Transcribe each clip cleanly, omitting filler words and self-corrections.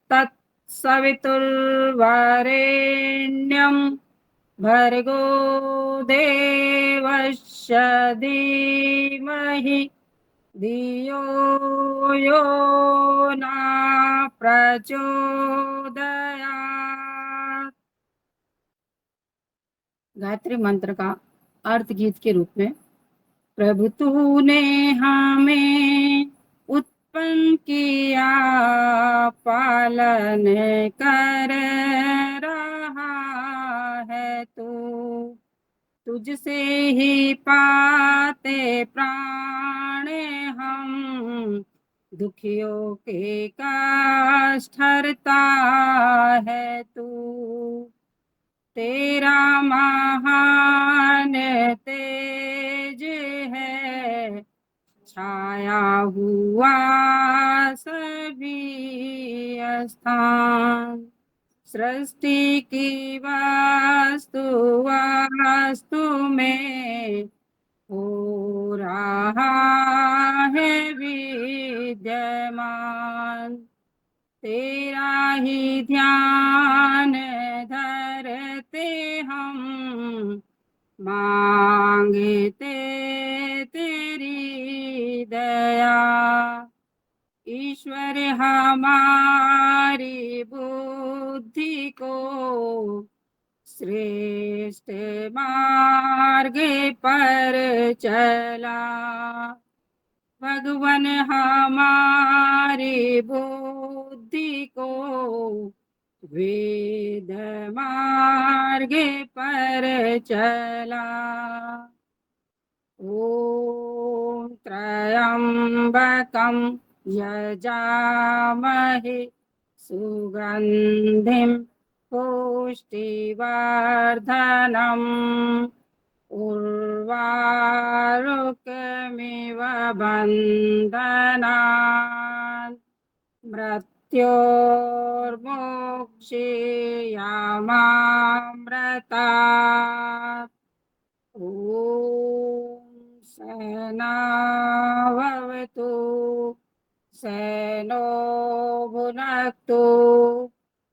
तत्सवितुर्वरेण्यं भर्गो देवस्य धीमहि धियो यो न प्रचोदयात्। गायत्री मंत्र का अर्थ गीत के रूप में। प्रभु तूने हमें उत्पन्न किया, पालन कर रहा है तू। तुझसे ही पाते प्राण हम, दुखियों के कष्ट हरता है तू। तेरा महान तेज है, छाया हुआ सभी स्थान। सृष्टि की वास्तु वास्तु में हो रहा है विद्यमान। तेरा ही ध्यान धरते हम, मांगते तेरी दया। ईश्वर हमारी बुद्धि को श्रेष्ठ मार्ग पर चला। भगवान हमारी बुद्धि को वेद मार्ग पर चला। ॐ त्र्यंबकं यजामहे सुगंधिं पुष्टिवर्धनम् उर्वारुकमिव बन्धनान् मृत्योर्मोक्षयामामृतात्। ॐ सहनाववतु सहनो भुनक्तु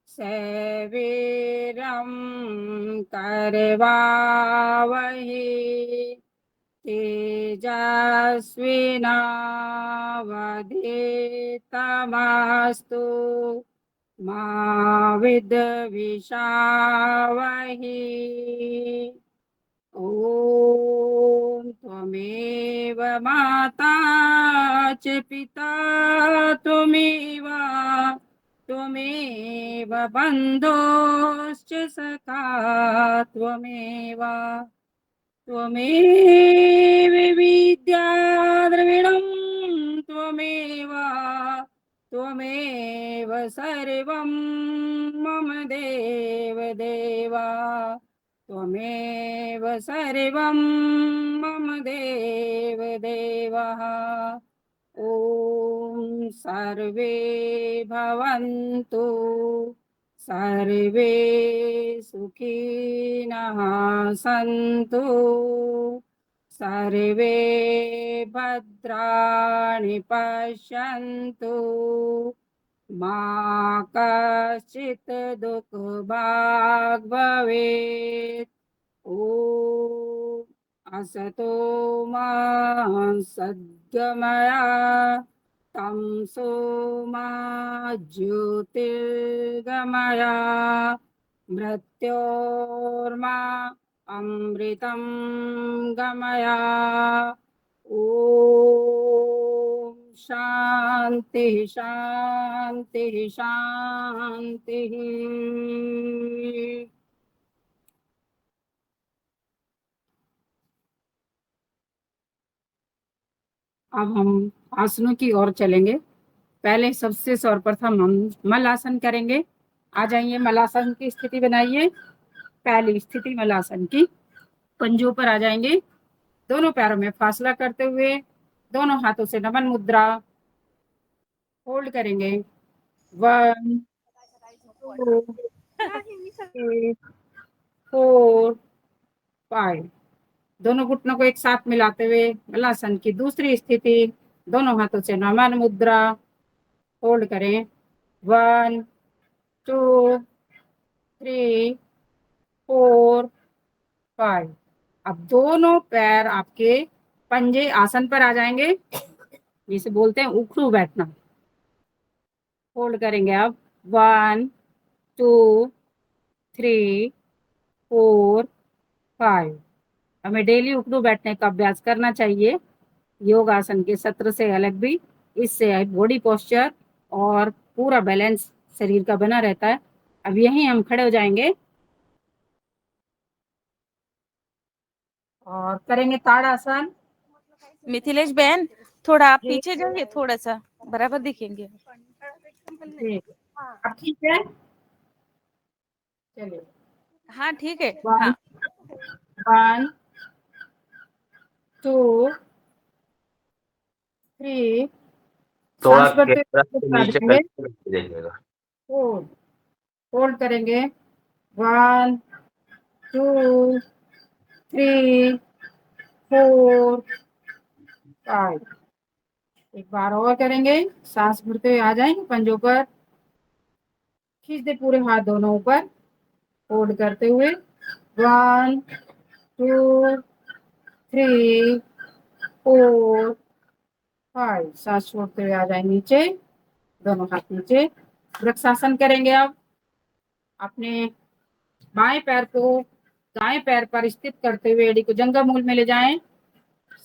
सवीरं करवावहि तेजस्विनावधीतमस्तु मा विद्विषावहि। ॐ त्वमेव माता च पिता त्वमेव त्वमेव बन्धुश्च सखा त्वमेव त्वमेव विद्या द्रविणं त्वमेव त्वमेव सर्वं मम देव देवा। त्वमेव सर्वं मम देव देवः। ॐ सर्वे भवन्तु सर्वे सुखिनः सन्तु सर्वे भद्राणि पश्यन्तु मा कश्चित् दुःखभाग् भवेत्। ॐ असतो मा सद्गमय तमसो मा ज्योतिर्गमय मृत्योर्मा अमृतं गमय। ॐ शांति शांति शांति। अब हम आसनों की ओर चलेंगे। पहले सबसे सर्वप्रथम हम मलासन करेंगे। आ जाइए, मलासन की स्थिति बनाइए। पहली स्थिति मलासन की। पंजों पर आ जाएंगे, दोनों पैरों में फासला करते हुए दोनों हाथों से नमन मुद्रा होल्ड करेंगे। 1 2 3 4 5। दोनों घुटनों को एक साथ मिलाते हुए मलासन की दूसरी स्थिति, दोनों हाथों से नमन मुद्रा होल्ड करें। 1 टू, थ्री, फोर, फाइव। अब दोनों पैर आपके पंजे आसन पर आ जाएंगे, जिसे बोलते हैं उखड़ू बैठना। होल्ड करेंगे अब। One, two, three, four, five. हमें डेली उखड़ू बैठने का अभ्यास करना चाहिए, योग आसन के सत्र से अलग भी। इससे बॉडी पोस्चर और पूरा बैलेंस शरीर का बना रहता है। अब यहीं हम खड़े हो जाएंगे और करेंगे ताड़ासन। मिथिलेश बहन, थोड़ा आप जी पीछे जाइए, थोड़ा सा बराबर दिखेंगे। जी। अब ठीक है, चलिए। हाँ ठीक है। वन, हाँ वन, टू, थ्री। थोड़ा सांस भरते कैमरा हुए से स्टार्ट नीचे करेंगे। करके देखिएगा। होल्ड, होल्ड करेंगे। One, two, three, four, five. एक बार और करेंगे। सांस भरते हुए आ जाएंगे पंजों पर, खींच दे पूरे हाथ दोनों ऊपर, होल्ड करते हुए। One, two, three, four, five. सांस छोड़ते हुए आ जाए नीचे, दोनों हाथ नीचे। वृक्षासन करेंगे अब। अपने बाएं पैर को दाएं पैर पर स्थित करते हुए एड़ी को जंघा मूल में ले जाएं।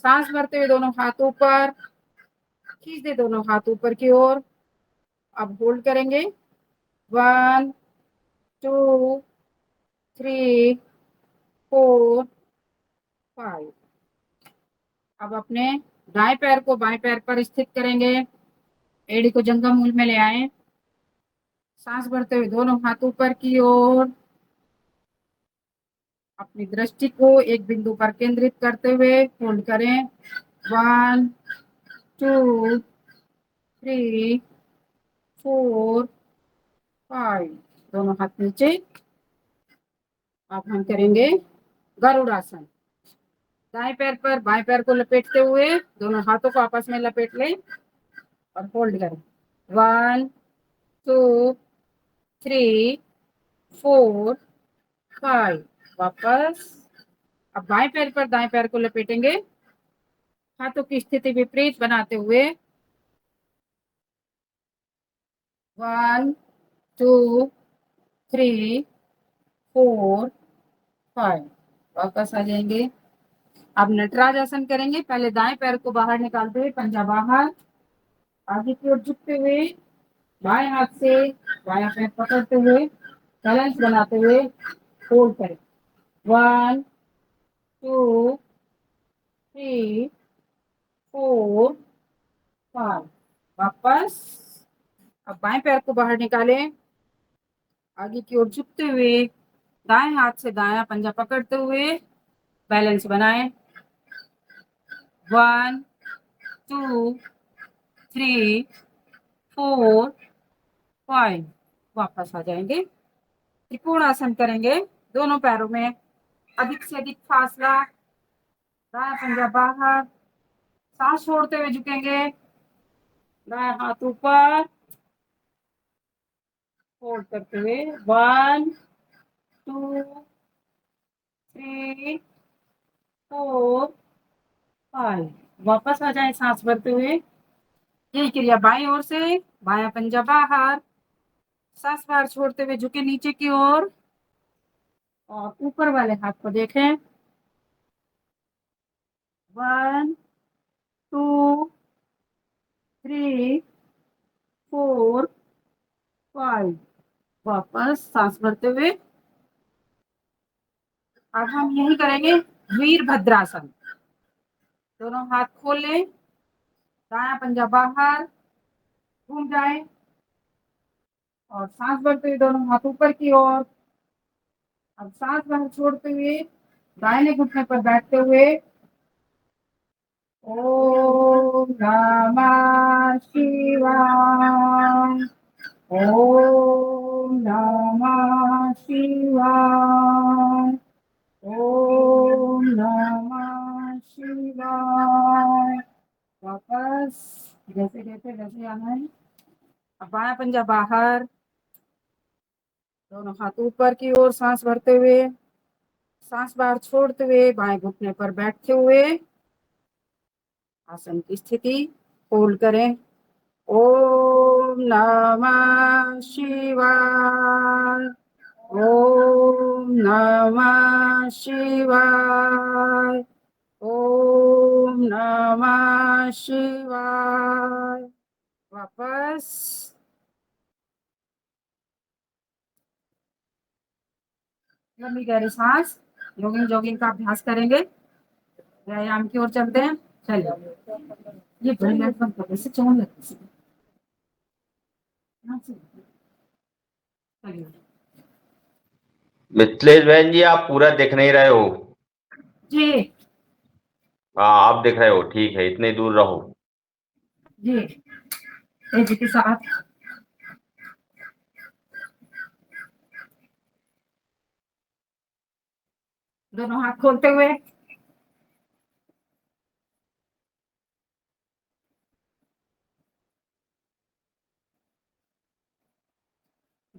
सांस भरते हुए दोनों हाथों पर खींच दे, दोनों हाथ ऊपर की ओर। अब होल्ड करेंगे। One, two, three, four, five. अब अपने दाएं पैर को बाएं पैर पर स्थित करेंगे, एड़ी को जंघा मूल में ले आए। सांस भरते हुए दोनों हाथ ऊपर की ओर। अपनी दृष्टि को एक बिंदु पर केंद्रित करते हुए होल्ड करें। One, two, three, four, five. दोनों हाथ नीचे। अब हम करेंगे गरुड़ासन। दाएं पैर पर बाएं पैर को लपेटते हुए दोनों हाथों को आपस में लपेट लें और होल्ड करें। One, two, three, four, five. वापस। अब बाएं पैर पर दाएं पैर को लपेटेंगे, हाथों की स्थिति विपरीत बनाते हुए। One, two, three, four, five. वापस आ जाएंगे। अब नटराज आसन करेंगे। पहले दाएं पैर को बाहर निकालते हुए पंजा बाहर, आगे की ओर झुकते हुए, बाएं हाथ से बायां पैर पकड़ते हुए बैलेंस बनाते हुए होल्ड करें। One, two, three, four, five. वापस। अब बाएं पैर को बाहर निकालें, आगे की ओर झुकते हुए, दाएं हाथ से दायां पंजा पकड़ते हुए बैलेंस बनाएं। One, two, three, four, five. वापस आ जाएंगे। त्रिकोण आसन करेंगे। दोनों पैरों में अधिक से अधिक फासला, दायां पंजा बाहर, सांस छोड़ते हुए झुकेंगे, दायां हाथ ऊपर, होल्ड करते हुए। One, two, three, four, five. वापस आ जाए सांस भरते हुए। यही क्रिया बाईं ओर से, बायां पंजा बाहर, सांस बाहर छोड़ते हुए झुके नीचे की ओर और ऊपर वाले हाथ को देखें। One, two, three, four, five. वापस सांस भरते हुए। अब हम यही करेंगे वीरभद्रासन। दोनों हाथ खोल लें, दायां पंजा बाहर घूम जाए और सांस भरते हुए दोनों हाथ ऊपर की ओर। अब सांस बाहर छोड़ते हुए दाहिने घुटने पर बैठते हुए ओम नमः शिवाय, ओम नमः शिवाय, ओम नमः शिवाय। वापस जैसे कहते वैसे आना है। अब बायां पंजा बाहर, दोनों हाथ ऊपर की ओर, सांस भरते हुए, सांस बाहर छोड़ते हुए, बाएं घुटने पर बैठते हुए आसन की स्थिति होल्ड करें। ओम नमः शिवाय। ओम नमः शिवाय। ओम नमः शिवाय। वापस। लंबी गहरी सांस। जॉगिंग जॉगिंग का अभ्यास करेंगे, व्यायाम की ओर चलते हैं। चलिए, ये बड़ी लाइट बंद कर, इससे चौन लगती है। चलिए मिथिलेश बहन जी, आप पूरा दिख नहीं रहे हो। जी। हाँ, आप दिख रहे हो, ठीक है, इतने दूर रहो। जी, तेजी के साथ। दोनों हाथ खोलते हुए,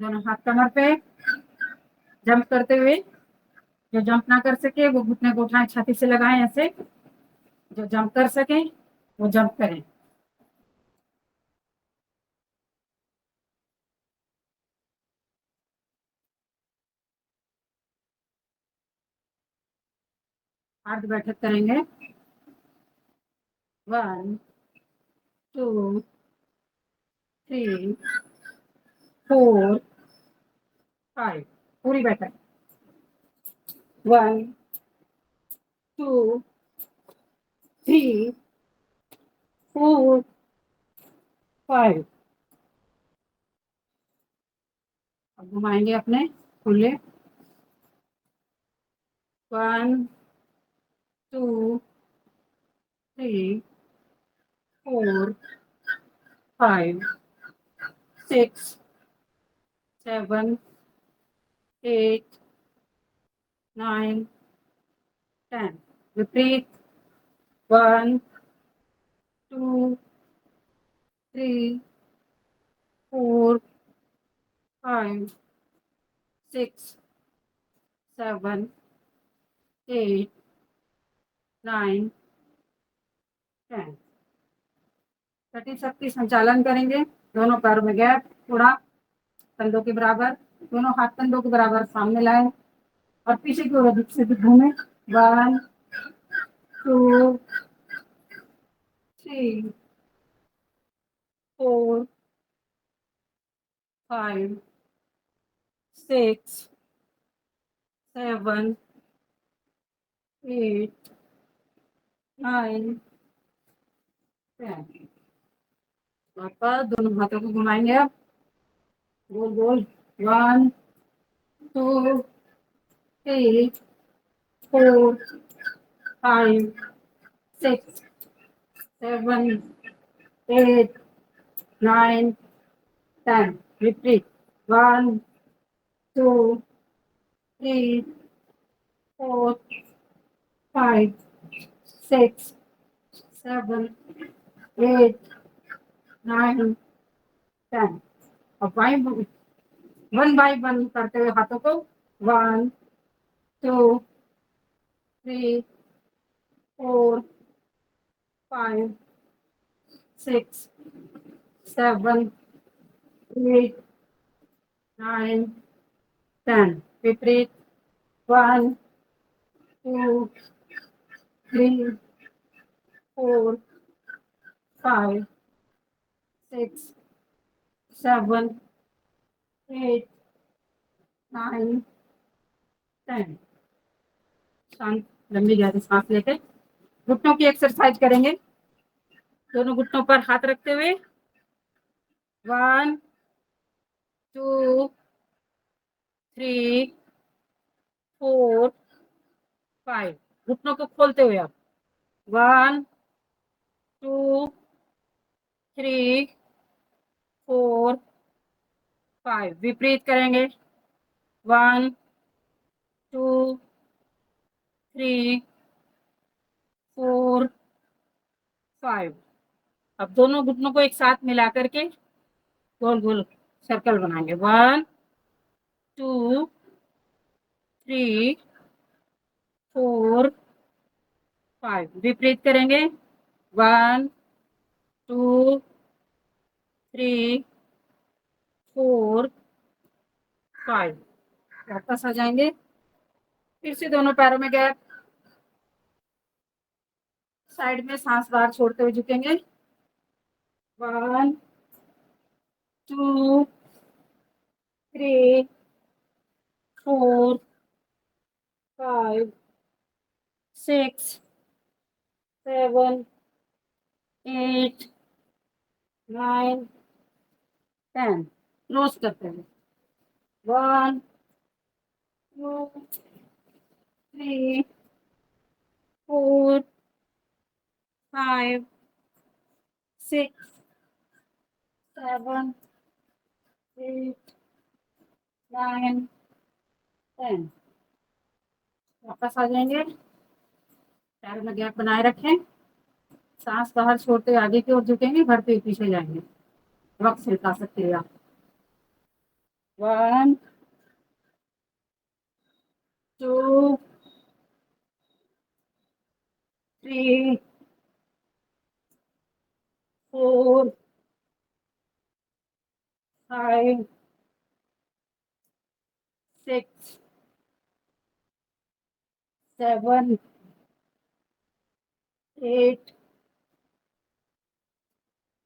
दोनों हाथ कमर पे, जंप करते हुए। जो जंप ना कर सके वो घुटने को उठाएं, छाती से लगाएं ऐसे। जो जंप कर सके वो जंप करें। अर्ध बैठक करेंगे। 1 2 3 4 5। पूरी बैठक। 1 2 3 4 5। अब घुमाएंगे अपने खुले। 1 2 3 4 5 6 7 8 9 10। विपरीत। 1 2 3 4 5 6 7 8 9 10। छठी शक्ति संचालन करेंगे। दोनों पैरों में गैप थोड़ा, कंधों के बराबर। दोनों हाथ कंधों के बराबर सामने लाए और पीछे की ओर अधिक से अधिक घूमे। 1 2 3 4 5 6 7 8 9 10। वापस दोनों हाथों को घुमाएंगे अब गोल गोल। 1 2 3 4 5 6 7 8 9 10। Repeat. 1 2 3 4 5 6 7 8 9 10। अब वन बाई वन करते हुए हाथों को। 1 2 3 4 5 6 7 8 9 10। विपरीत। 1 2 3 4 5 6 7 8 9 10। शांत लंबी गहरी सांस लेके घुटनों की एक्सरसाइज करेंगे। दोनों घुटनों पर हाथ रखते हुए। 1 2 3 4 5। घुटनों को खोलते हुए आप। 1 2 3 4 5। विपरीत करेंगे। 1 2 3 4 5। अब दोनों घुटनों को एक साथ मिला करके गोल गोल सर्कल बनाएंगे। 1 2 3 4 5 विपरीत करेंगे 1 2 3 4 5 वापस आ जाएंगे फिर से दोनों पैरों में गैप साइड में सांस बाहर छोड़ते हुए झुकेंगे 1 2 3 4 5 6 7 8 9 10 क्लोज करते हैं 1 2 3 4 5 6 7 8 9 10 वापस आ जाएंगे पैर में गैप बनाए रखें सांस बाहर छोड़ते आगे की ओर झुकेंगे भरते हुए पीछे जाएंगे वक्त से उठा सकते हैं आप 1 2 3 4 5 6 7 8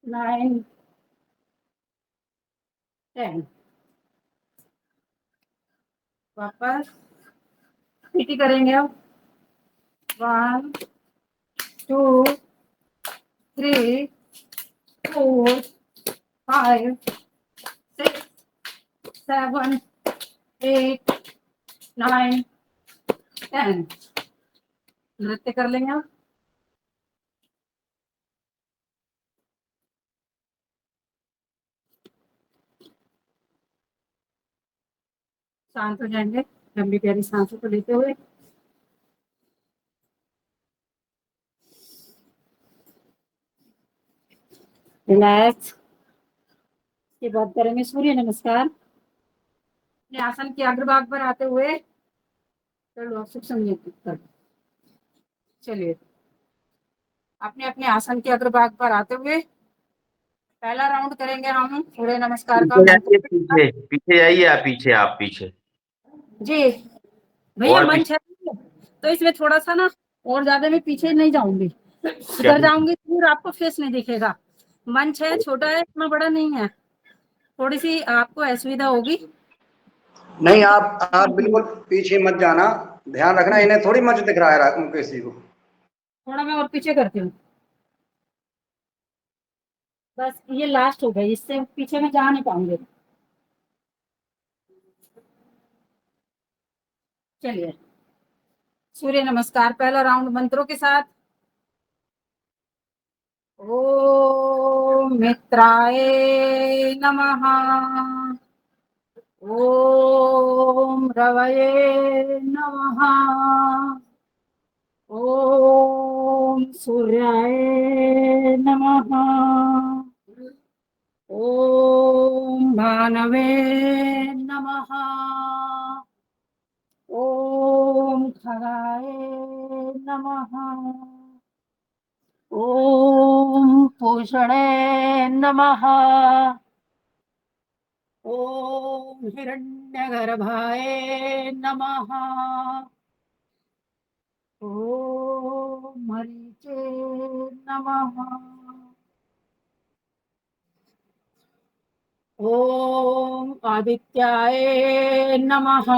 9 10 वापस पीटी करेंगे अब 1 2 3 4 5 6 7 8 9 10 नृत्य कर लेंगे आप शांत हो जाएंगे लंबी प्यारी सांसों को लेते हुए रिलैक्स के बाद करेंगे सूर्य नमस्कार अपने आसन के अग्रभाग पर आते हुए चलो सूक्ष्म कर चलिए अपने अपने आसन के अग्रभाग पर आते हुए पहला राउंड करेंगे हम सूर्य नमस्कार का पीछे जाइए मंत्र पीछे पीछे जाइए आप पीछे जी भैया और मंच पीछे है तो इसमें थोड़ा सा ना और ज्यादा मैं पीछे नहीं जाऊंगी क्या इधर जाऊंगी तो फिर आपको फेस नहीं दिखेगा मंच है छोटा है इतना बड़ा नहीं है थोड़ी सी आपको असुविधा होगी नहीं, आप बिल्कुल पीछे मत जाना, ध्यान रखना, इन्हें थोड़ी मंच दिख रहा है मुकेश जी को। थोड़ा मैं और पीछे करती हूँ बस ये लास्ट हो गई इससे पीछे में जा नहीं पाऊंगी चलिए सूर्य नमस्कार पहला राउंड मंत्रों के साथ ओम मित्राय नमः ओम रवये नमः ओम सूर्याय नमः ओम भानवे नमः ओम खगाय नमः ओम पूषणे नमः ओम हिरण्यगर्भाय नमः ओम मरीचे नमः ओम आदित्याय नमः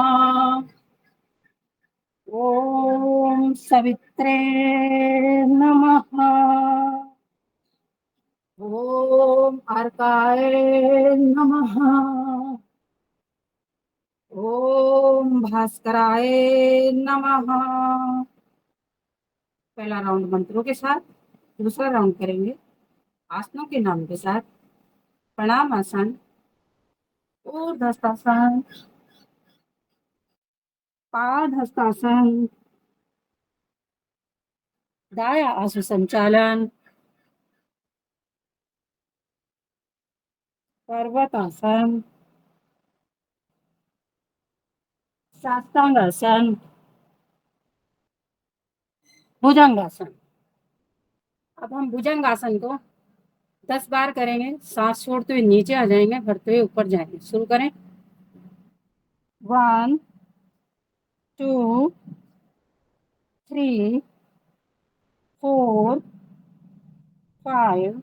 ओम सवित्रे नमः ओम अर्काय नमः ओम भास्कराय नमः पहला राउंड मंत्रों के साथ दूसरा राउंड करेंगे आसनों के नाम के साथ प्रणाम आसन ऊर्ध्वस्तासन पादहस्तासन दाया आंसू संचालन पर्वतासन साष्टांगासन, भुजंगासन। अब हम भुजंगासन को 10 बार करेंगे। सांस छोड़ते हुए नीचे आ जाएंगे, भरते हुए ऊपर जाएंगे। शुरू करें। 1 2 3 4 5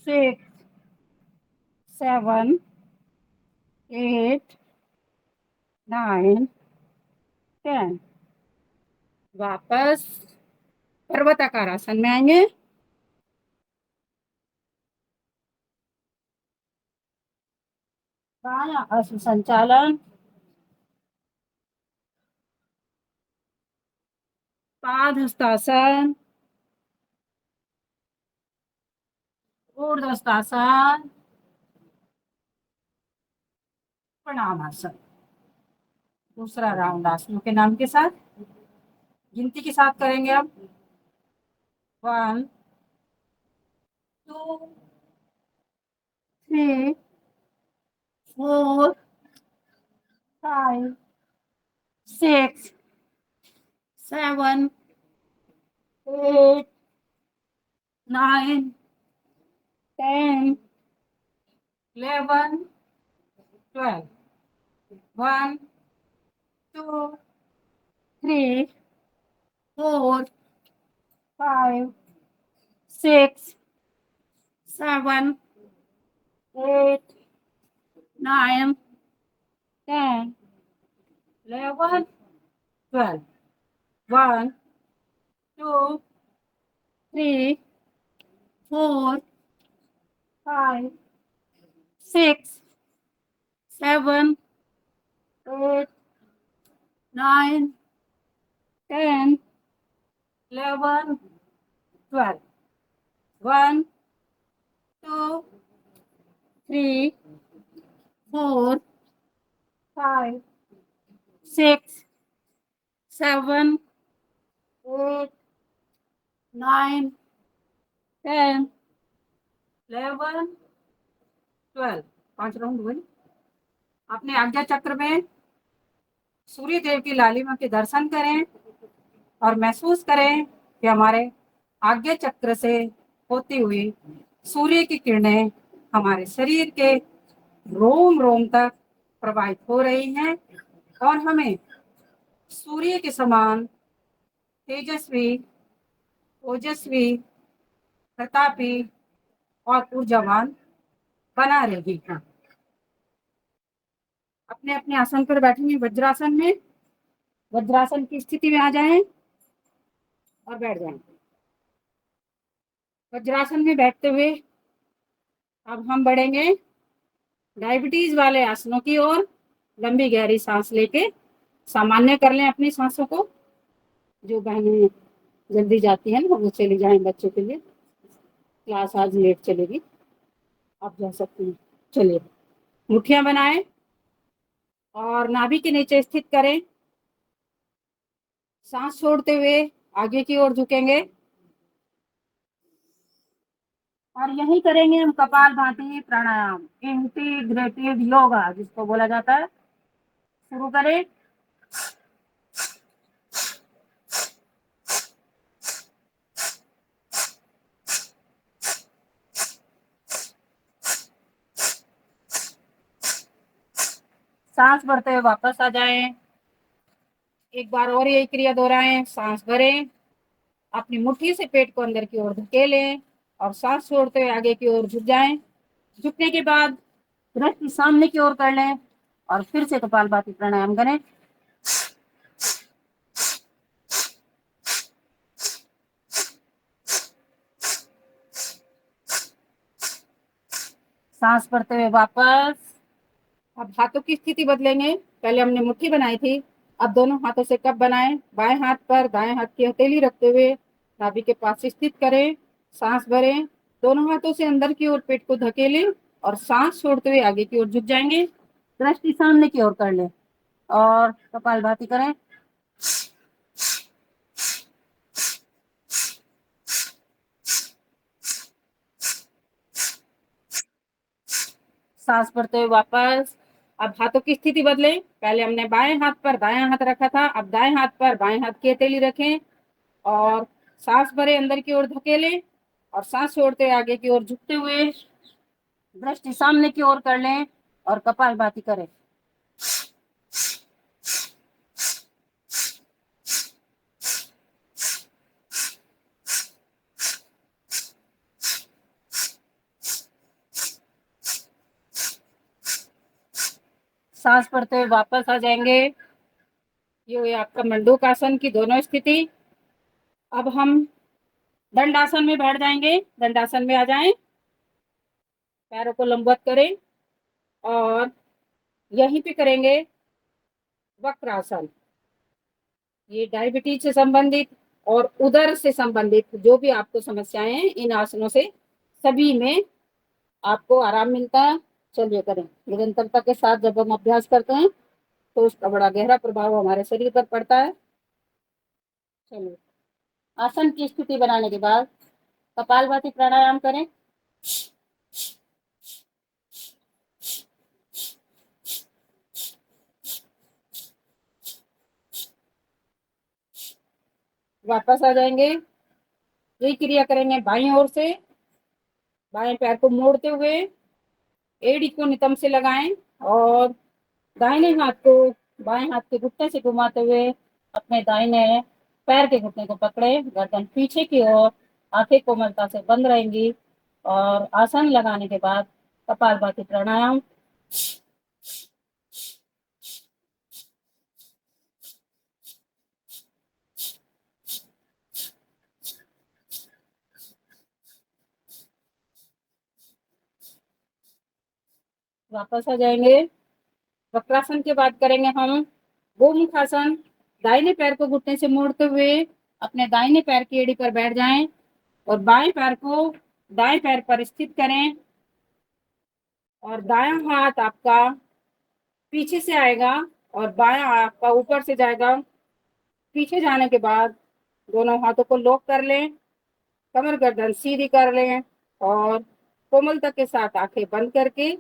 6 7 8 9 10। वापस पर्वताकार आसन में आएंगे। बायां हस्त संचालन, पादहस्तासन, ऊर्ध्वहस्तासन, प्रणामासन। दूसरा राउंड आसनों के नाम के साथ गिनती के साथ करेंगे। अब 1 2 3 4 5 6 7 8 9 10 11 12। 1 2 3 4 5 6 7 8 9 10 11 12। 1 2 3 4 5 6 7 8 9 10 11 12। 1 2 3 4 5 6 7 8 9 10 11 12। 5 राउंड हुए। अपने आज्ञा चक्र में सूर्य देव की लालिमा के दर्शन करें और महसूस करें कि हमारे आज्ञा चक्र से होती हुई सूर्य की किरणें हमारे शरीर के रोम रोम तक प्रवाहित हो रही हैं और हमें सूर्य के समान तेजस्वी, ओजस्वी, प्रतापी और ऊर्जावान बना रही हैं। अपने अपने आसन पर बैठेंगे। वज्रासन में, वज्रासन की स्थिति में आ जाएं और बैठ जाएं। वज्रासन में बैठते हुए अब हम बढ़ेंगे डायबिटीज वाले आसनों की ओर। लंबी गहरी सांस लेके सामान्य कर लें अपनी सांसों को। जो बहनें जल्दी जाती हैं ना वो चली जाएं, बच्चों के लिए क्लास आज लेट चलेगी, आप जा सकती हैं। चलिए, मुट्ठियां बनाएं और नाभि के नीचे स्थित करें। सांस छोड़ते हुए आगे की ओर झुकेंगे और यही करेंगे हम कपालभाति प्राणायाम, इंटीग्रेटिव योगा जिसको बोला जाता है। शुरू करें। सांस भरते हुए वापस आ जाएं। एक बार और यही क्रिया दोहराएं। सांस भरें, अपनी मुट्ठी से पेट को अंदर की ओर धकेलें और सांस छोड़ते हुए आगे की ओर झुक जाएं। झुकने के बाद दृष्टि सामने की ओर कर लें और फिर से कपालभाति प्राणायाम करें। सांस भरते हुए वापस। अब हाथों की स्थिति बदलेंगे। पहले हमने मुट्ठी बनाई थी, अब दोनों हाथों से कप बनाएं। बाएं हाथ पर दाएं हाथ की हथेली रखते हुए नाभि के पास स्थित करें। सांस भरें, दोनों हाथों से अंदर की ओर पेट को धकेलें और सांस छोड़ते हुए आगे की ओर झुक जाएंगे। दृष्टि सामने की ओर कर लें और कपालभाति करें। सांस भरते हुए वापस। अब हाथों की स्थिति बदलें। पहले हमने बाएं हाथ पर दायां हाथ रखा था, अब दाएं हाथ पर बाएं हाथ की हथेली रखें और सांस भरे अंदर की ओर धकेलें और सांस छोड़ते हुए आगे की ओर झुकते हुए दृष्टि सामने की ओर कर लें और कपालभाति करें। सांस भरते हुए वापस आ जाएंगे। ये हुई आपका मंडूक आसन की दोनों स्थिति। अब हम दंडासन में बैठ जाएंगे। दंडासन में आ जाएं, पैरों को लंबवत करें और यहीं पे करेंगे वक्रासन। ये डायबिटीज से संबंधित और उदर से संबंधित जो भी आपको समस्याएं हैं, इन आसनों से सभी में आपको आराम मिलता है। चलिए करें। निरंतरता के साथ जब हम अभ्यास करते हैं तो उसका बड़ा गहरा प्रभाव हमारे शरीर पर पड़ता है। चलिए, आसन की स्थिति बनाने के बाद कपालभाति प्राणायाम करें। वापस आ जाएंगे। यही क्रिया करेंगे बाईं ओर से। बाएं पैर को मोड़ते हुए एड़ी को नितंब से लगाएं और दाहिने हाथ को बाएं हाथ के घुटने से घुमाते हुए अपने दाहिने पैर के घुटने को पकड़े, गर्दन पीछे की ओर, आंखें कोमलता से बंद रहेंगी और आसन लगाने के बाद कपालभाति प्राणायाम। वापस आ जाएंगे। वक्रासन के बाद करेंगे हम गोमुखासन। दाहिने पैर को घुटने से मोड़ते हुए अपने दाहिने पैर की एड़ी पर बैठ जाएं और बाएं पैर को दाएं पैर पर स्थित करें और दायां हाथ आपका पीछे से आएगा और बायां आपका ऊपर से जाएगा। पीछे जाने के बाद दोनों हाथों को लॉक कर लें, कमर गर्दन सीधी कर लें और कोमलता के साथ आंखें बंद करके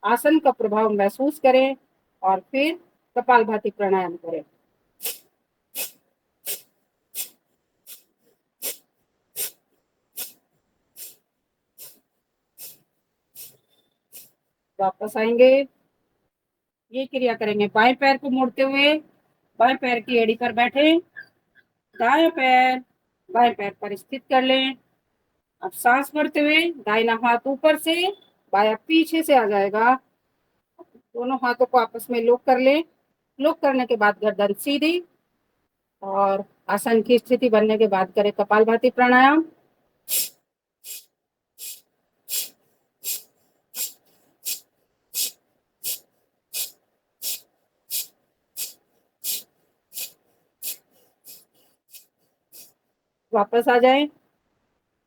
आसन का प्रभाव महसूस करें और फिर कपालभाति प्राणायाम करें। वापस आएंगे। ये क्रिया करेंगे बाएं पैर को मोड़ते हुए बाएं पैर की एड़ी पर बैठे, दाएं पैर बाएं पैर पर स्थित कर लें। अब सांस भरते हुए दाहिना हाथ ऊपर से, बायां पीछे से आ जाएगा। दोनों हाथों को आपस में लॉक कर लें। लॉक करने के बाद गर्दन सीधी और आसन की स्थिति बनने के बाद करें कपालभाति प्राणायाम। वापस आ जाएं।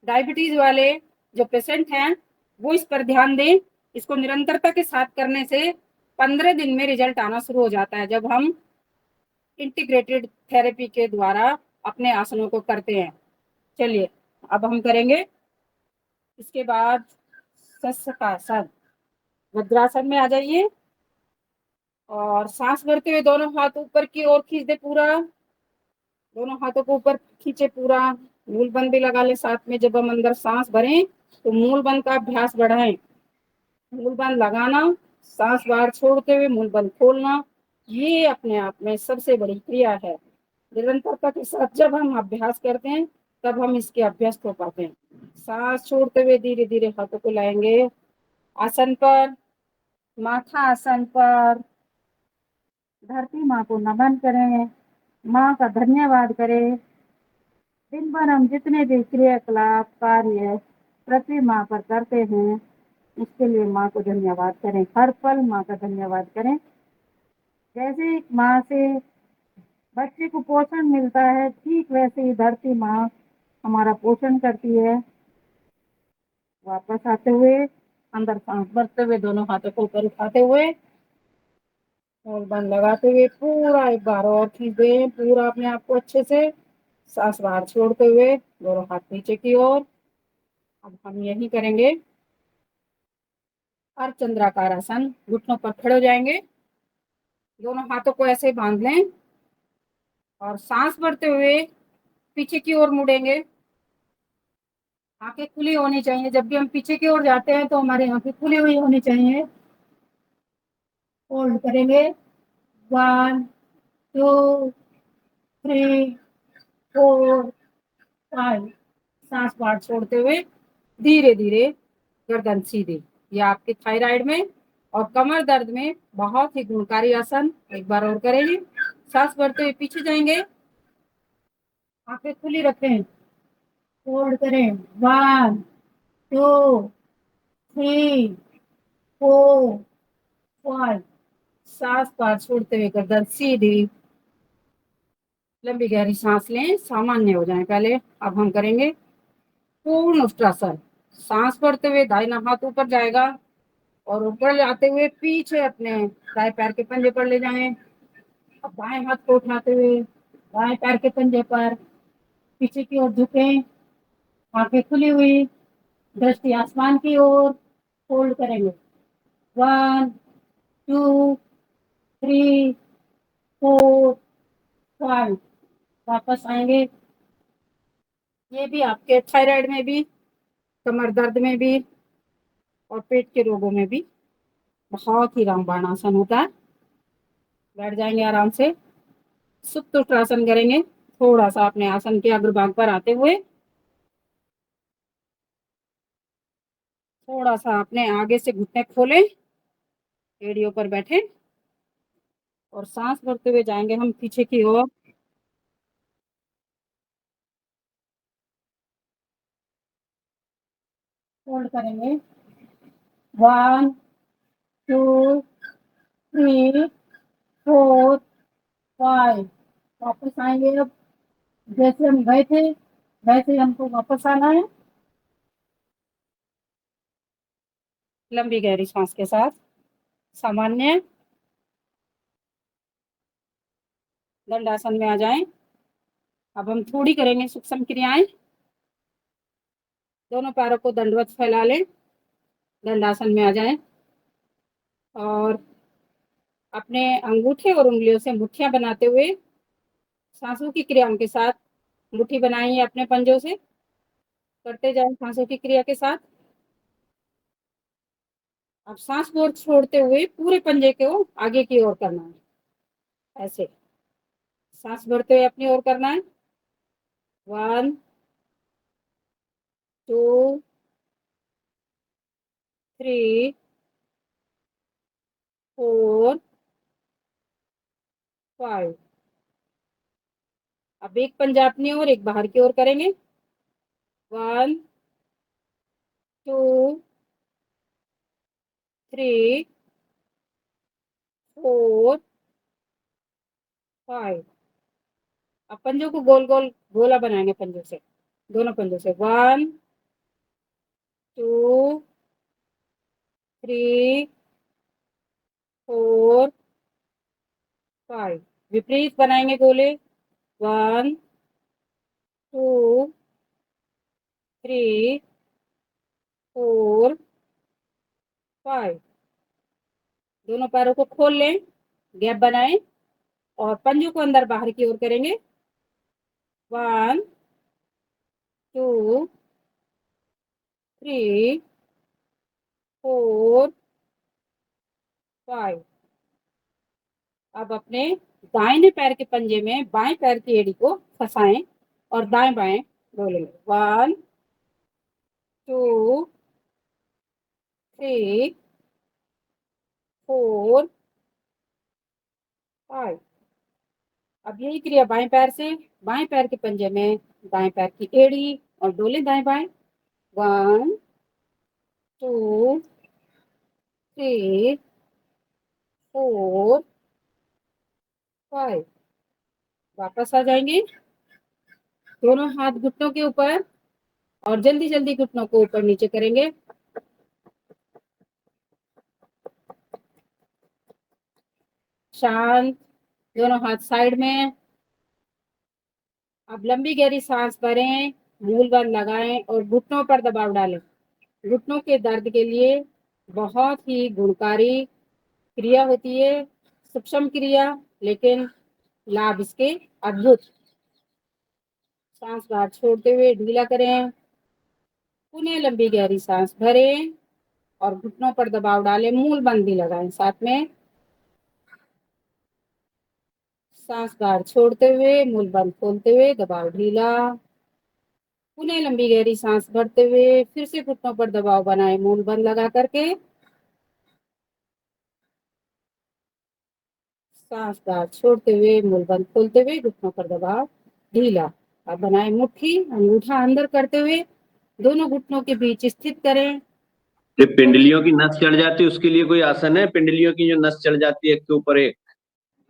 डायबिटीज वाले जो पेशेंट हैं वो इस पर ध्यान दें। इसको निरंतरता के साथ करने से 15 दिन में रिजल्ट आना शुरू हो जाता है जब हम इंटीग्रेटेड थेरेपी के द्वारा अपने आसनों को करते हैं। चलिए, अब हम करेंगे इसके बाद शस्त्रकासन। वज्रासन में आ जाइए और सांस भरते हुए दोनों हाथ ऊपर की ओर खींच दे पूरा। दोनों हाथों को ऊपर खींचे पूरा। मूल बंद भी लगा ले साथ में। जब हम अंदर सांस भरें तो मूल बंद का अभ्यास बढ़ाएं। मूल बंद लगाना, सांस बाहर छोड़ते हुए मूल बंद खोलना, ये अपने आप में सबसे बड़ी क्रिया है। निरंतरता के साथ जब हम अभ्यास करते हैं तब हम इसके अभ्यस्त हो पाते हैं। सांस छोड़ते हुए धीरे धीरे हाथों को लाएंगे आसन पर, माथा आसन पर। धरती माँ को नमन करें, माँ का धन्यवाद करें। दिन भर हम जितने भी क्रियाकलाप कार्य पृथ्वी माँ पर करते हैं उसके लिए माँ को धन्यवाद करें। हर पल माँ का धन्यवाद करें। जैसे एक माँ से बच्चे को पोषण मिलता है, ठीक वैसे ही धरती माँ हमारा पोषण करती है। वापस आते हुए अंदर सांस भरते हुए दोनों हाथों को ऊपर उठाते हुए और बंद लगाते हुए पूरा एक बार और खींच दें पूरा अपने आप को अच्छे से। सांस बाहर छोड़ते हुए दोनों हाथ नीचे की ओर। अब हम यही करेंगे अर्धचंद्राकार आसन। घुटनों पर खड़े हो जाएंगे दोनों हाथों को ऐसे बांध लें और सांस भरते हुए पीछे की ओर मुड़ेंगे। आंखें खुली होनी चाहिए। जब भी हम पीछे की ओर जाते हैं तो हमारी आंखें खुली हुई होनी चाहिए। होल्ड करेंगे। 1 2 3 4 5। सांस बाहर छोड़ते हुए धीरे धीरे गर्दन सीधी। ये आपके थायराइड में और कमर दर्द में बहुत ही गुणकारी आसन। एक बार और करेंगे। सांस भरते हुए पीछे जाएंगे। आंखें खुली रखें। होल्ड करें। 1 2 3 4 5। सांस बाहर छोड़ते हुए गर्दन सीधी। लंबी गहरी सांस लें, सामान्य हो जाएं पहले। अब हम करेंगे पूर्ण उत्तरासन। सांस भरते हुए दाहिना हाथ ऊपर जाएगा और ऊपर जाते हुए पीछे अपने दाएं पैर के पंजे पर ले जाएं। अब बाएं हाथ को उठाते हुए दाएं पैर के पंजे पर पीछे की ओर झुकें। आंखें खुली हुई, दृष्टि आसमान की ओर। होल्ड करेंगे। 1 2 3 4 5। वापस आएंगे। ये भी आपके थायराइड में भी, कमर दर्द में भी और पेट के रोगों में भी बहुत ही रामबाण आसन होता है। बैठ जाएंगे आराम से। सुप्त उत्तरासन करेंगे। थोड़ा सा अपने आसन के अग्रभाग पर आते हुए थोड़ा सा अपने आगे से घुटने खोलें, एड़ियों पर बैठे और सांस भरते हुए जाएंगे हम पीछे की ओर। होल्ड करेंगे। 1 2 3 4 5। वापस आएंगे। अब जैसे हम गए थे वैसे हमको वापस आना है। लंबी गहरी सांस के साथ सामान्य दंडासन में आ जाएं। अब हम थोड़ी करेंगे सूक्ष्म क्रियाएं। दोनों पैरों को दंडवत फैला लें, दंडासन में आ जाएं और अपने अंगूठे और उंगलियों से मुट्ठियां बनाते हुए सांसों की क्रियाओं के साथ मुट्ठी बनाइए अपने पंजों से। करते जाएं सांसों की क्रिया के साथ। अब सांस छोड़ते हुए पूरे पंजे को आगे की ओर करना है। ऐसे सांस भरते हुए अपनी ओर करना है। 1 2 3 4 5। अब एक पंजा अपनी ओर, एक बाहर की ओर करेंगे। 1 2 3 4 5। अब पंजों को गोल गोल गोला बनाएंगे पंजों से, दोनों पंजों से। 1 2 3 4 5। विपरीत बनाएंगे गोले। 1 2 3 4 5। दोनों पैरों को खोल लें, गैप बनाएं और पंजों को अंदर बाहर की ओर करेंगे। 1 2 3 4 5। अब अपने दाहिने पैर के पंजे में बाएं पैर की एड़ी को फंसाएं और दाएं बाएं डोलेंगे। 1 2 3 4 5। अब यही क्रिया बाएं पैर से, बाएं पैर के पंजे में दाएं पैर की एड़ी और डोले दाएं बाएं। 1 2 3 4 5। वापस आ जाएंगे। दोनों हाथ घुटनों के ऊपर और जल्दी जल्दी घुटनों को ऊपर नीचे करेंगे। शांत। दोनों हाथ साइड में। अब लंबी गहरी सांस भरें, मूल बंद लगाएं और घुटनों पर दबाव डालें। घुटनों के दर्द के लिए बहुत ही गुणकारी क्रिया होती है। सूक्ष्म क्रिया लेकिन लाभ इसके अद्भुत। सांस बाहर छोड़ते हुए ढीला करें, पुनः लंबी गहरी सांस भरें और घुटनों पर दबाव डालें, मूल बंद भी लगाएं साथ में। सांस बाहर छोड़ते हुए मूल बंद खोलते हुए दबाव ढीला, पुनः लंबी गहरी सांस भरते हुए फिर से घुटनों पर दबाव बनाएं, मूल बंद लगा करके। सांस बाहर छोड़ते हुए मूल बंद खोलते हुए घुटनों पर दबाव ढीला। अब बनाएं मुट्ठी, अंगूठा अंदर करते हुए दोनों घुटनों के बीच स्थित करें। ये पिंडलियों की नस चढ़ जाती है, उसके लिए कोई आसन है? पिंडलियों की जो नस चढ़ जाती है एक के ऊपर एक,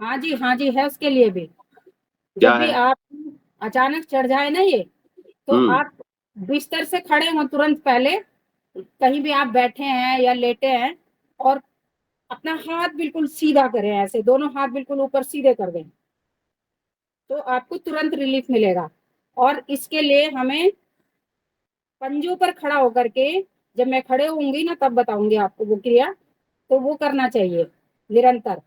हाँ जी है, उसके लिए भी। क्या जब भी है? आप अचानक चढ़ जाए ना ये, तो आप बिस्तर से खड़े हो तुरंत पहले, कहीं भी आप बैठे हैं या लेटे हैं, और अपना हाथ बिल्कुल सीधा करें, ऐसे दोनों हाथ बिल्कुल ऊपर सीधे कर दें, तो आपको तुरंत रिलीफ मिलेगा। और इसके लिए हमें पंजों पर खड़ा होकर के, जब मैं खड़े होंगी ना तब बताऊंगी आपको वो क्रिया, तो वो करना चाहिए निरंतर,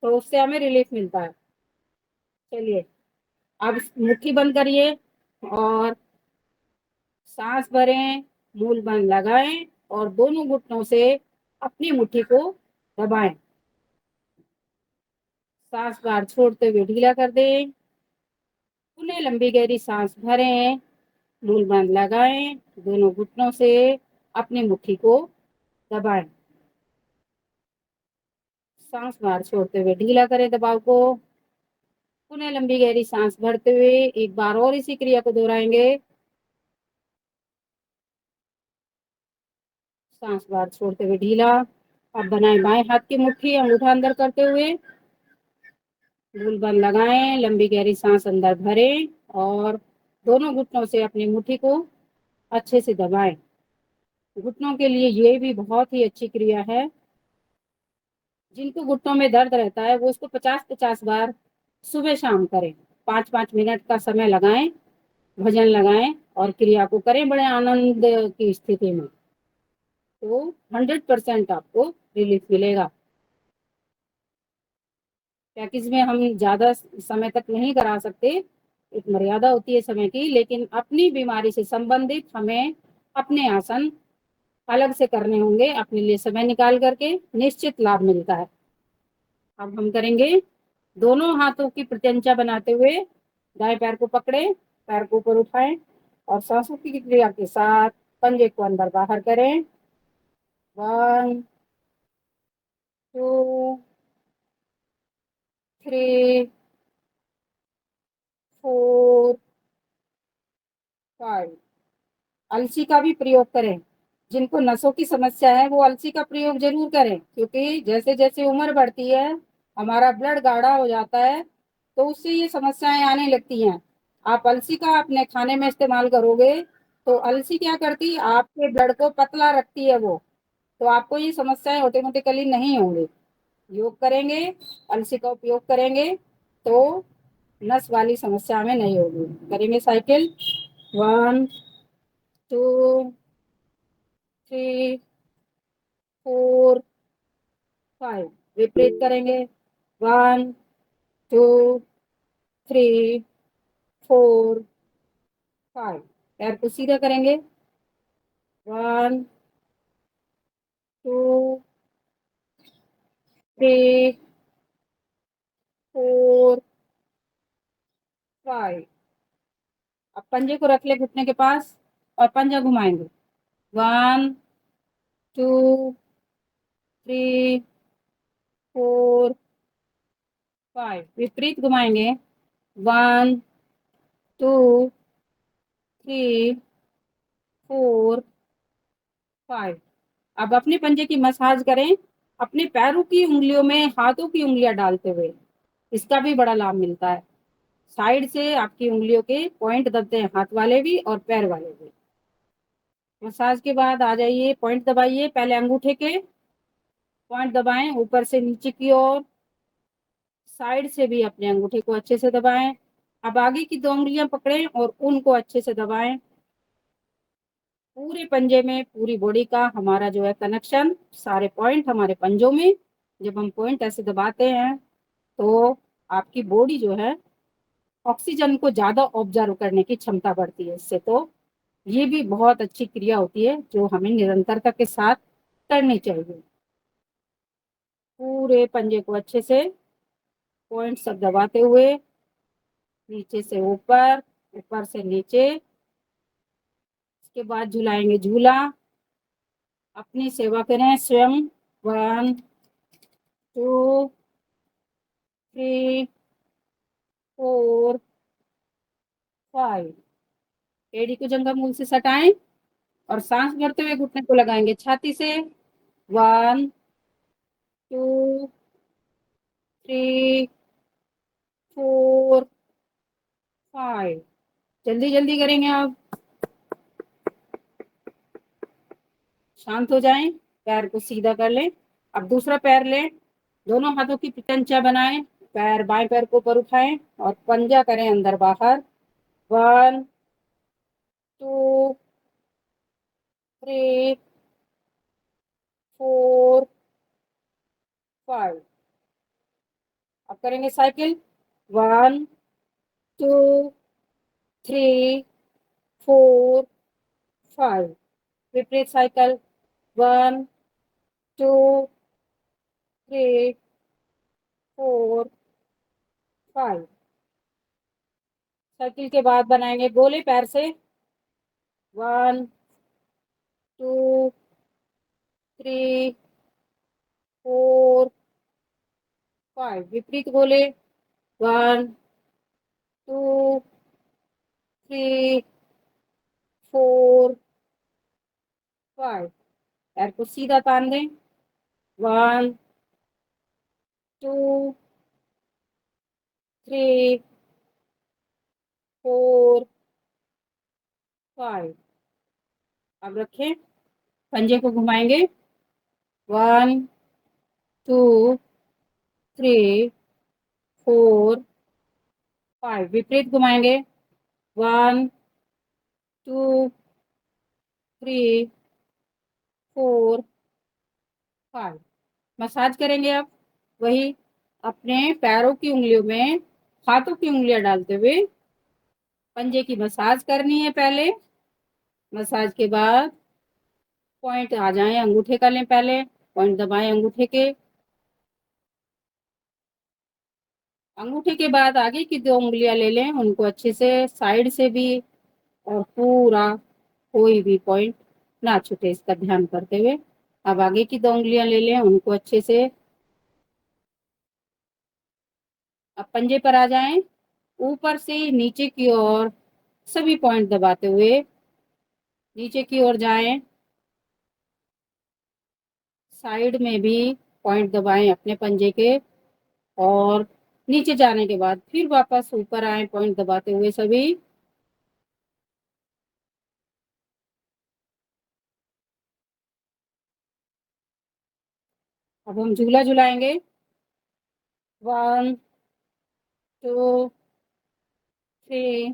तो उससे हमें रिलीफ मिलता है। चलिए अब मुट्ठी बंद करिए और सांस भरें, मूल बंद लगाएं और दोनों घुटनों से अपनी मुट्ठी को दबाएं। सांस बाहर छोड़ते हुए ढीला कर दें, पुनः लंबी गहरी सांस भरें, मूल बंद लगाएं, दोनों घुटनों से अपनी मुट्ठी को दबाएं। सांस बाहर छोड़ते हुए ढीला करें दबाव को, पुनः लंबी गहरी सांस भरते हुए एक बार और इसी क्रिया को दोहराएंगे। सांस बाहर छोड़ते हुए ढीला। अब बनाएं बाएं हाथ की मुट्ठी, अंगूठा अंदर करते हुए मूल बंद लगाएं, लंबी गहरी सांस अंदर भरें और दोनों घुटनों से अपनी मुट्ठी को अच्छे से दबाएं। घुटनों के लिए ये भी बहुत ही अच्छी क्रिया है। जिनको घुटनों में दर्द रहता है वो इसको 50-50 बार सुबह शाम करें, 5-5 मिनट का समय लगाएं, भजन लगाएं और क्रिया को करें बड़े आनंद की स्थिति में, तो 100% आपको रिलीफ मिलेगा। पैकेज में हम ज्यादा समय तक नहीं करा सकते, एक मर्यादा होती है समय की, लेकिन अपनी बीमारी से संबंधित हमें अपने आसन अलग से करने होंगे, अपने लिए समय निकाल करके, निश्चित लाभ मिलता है। अब हम करेंगे दोनों हाथों की प्रत्यंचा बनाते हुए, दाएं पैर को पकड़े, पैर को ऊपर उठाएं और सांसों की क्रिया के साथ पंजे को अंदर बाहर करें। 1 2 3 4 5। अलसी का भी प्रयोग करें, जिनको नसों की समस्या है वो अलसी का प्रयोग जरूर करें, क्योंकि जैसे जैसे उम्र बढ़ती है हमारा ब्लड गाढ़ा हो जाता है, तो उससे ये समस्याएं आने लगती हैं। आप अलसी का अपने खाने में इस्तेमाल करोगे तो अलसी क्या करती है, आपके ब्लड को पतला रखती है वो, तो आपको ये समस्याएं ऑटोमेटिकली नहीं होंगी। योग करेंगे, अलसी का उपयोग करेंगे तो नस वाली समस्या में नहीं होगी। करेंगे साइकिल, 1 2 3 4 5। विपरीत करेंगे, 1 2 3 4 5। पैर को सीधा करेंगे, 1 2 3 4 5। अब पंजे को रख ले घुटने के पास और पंजा घुमाएंगे, 1 2 3 4 5। विपरीत घुमाएंगे, 1 2 3 4 5। अब अपने पंजे की मसाज करें, अपने पैरों की उंगलियों में हाथों की उंगलियां डालते हुए, इसका भी बड़ा लाभ मिलता है। साइड से आपकी उंगलियों के पॉइंट दबते हैं, हाथ वाले भी और पैर वाले भी। मसाज के बाद आ जाइए, पॉइंट दबाइए, पहले अंगूठे के पॉइंट दबाएं ऊपर से नीचे की ओर, साइड से भी अपने अंगूठे को अच्छे से दबाएं। अब आगे की 2 उंगलियां पकड़ें और उनको अच्छे से दबाएं। पूरे पंजे में पूरी बॉडी का हमारा जो है कनेक्शन, सारे पॉइंट हमारे पंजों में जब हम पॉइंट ऐसे दबाते हैं तो आपकी बॉडी जो है ऑक्सीजन को ज्यादा ऑब्जर्व करने की क्षमता बढ़ती है इससे। तो ये भी बहुत अच्छी क्रिया होती है जो हमें निरंतरता के साथ करनी चाहिए। पूरे पंजे को अच्छे से पॉइंट सब दबाते हुए नीचे से ऊपर, ऊपर से नीचे, इसके बाद झुलाएंगे झूला। अपनी सेवा करें स्वयं। 1 2 3 4 5। एड़ी को जंघा मूल से सटाएं और सांस भरते हुए घुटने को लगाएंगे छाती से। 1 2 3 4 5। जल्दी जल्दी करेंगे आप। शांत हो जाएं, पैर को सीधा कर लें। अब दूसरा पैर लें, दोनों हाथों की पितंचा बनाएं, पैर बाएं पैर को ऊपर उठाएं और पंजा करें अंदर बाहर। 1 2 3 4 5। अब करेंगे साइकिल। 1 2 3 4 5। विपरीत साइकिल। 1 2 3 4 5। साइकिल के बाद बनाएंगे गोले पैर से। 1 2 3 4 5। विपरीत गोले। 1 2 3 4 5। पैर को सीधा तान दें। 1 2 3 4 5। अब रखें, पंजे को घुमाएंगे। 1 2 3 4 5। विपरीत घुमाएंगे। 1 2 3 4 5। मसाज करेंगे अब वही अपने पैरों की उंगलियों में हाथों की उंगलियां डालते हुए पंजे की मसाज करनी है पहले। मसाज के बाद पॉइंट आ जाएं, अंगूठे कर लें, पहले पॉइंट दबाएं अंगूठे के। अंगूठे के बाद आगे की 2 उंगलियां ले लें, उनको अच्छे से साइड से भी और पूरा कोई भी पॉइंट ना छूटे इसका ध्यान करते हुए। अब आगे की 2 उंगलियां ले लें, उनको अच्छे से। अब पंजे पर आ जाएं, ऊपर से नीचे की ओर सभी पॉइंट दबाते हुए नीचे की ओर जाएं। साइड में भी पॉइंट दबाएं अपने पंजे के और नीचे जाने के बाद फिर वापस ऊपर आए पॉइंट दबाते हुए सभी। अब हम झूला झुलाएंगे। 1 2 3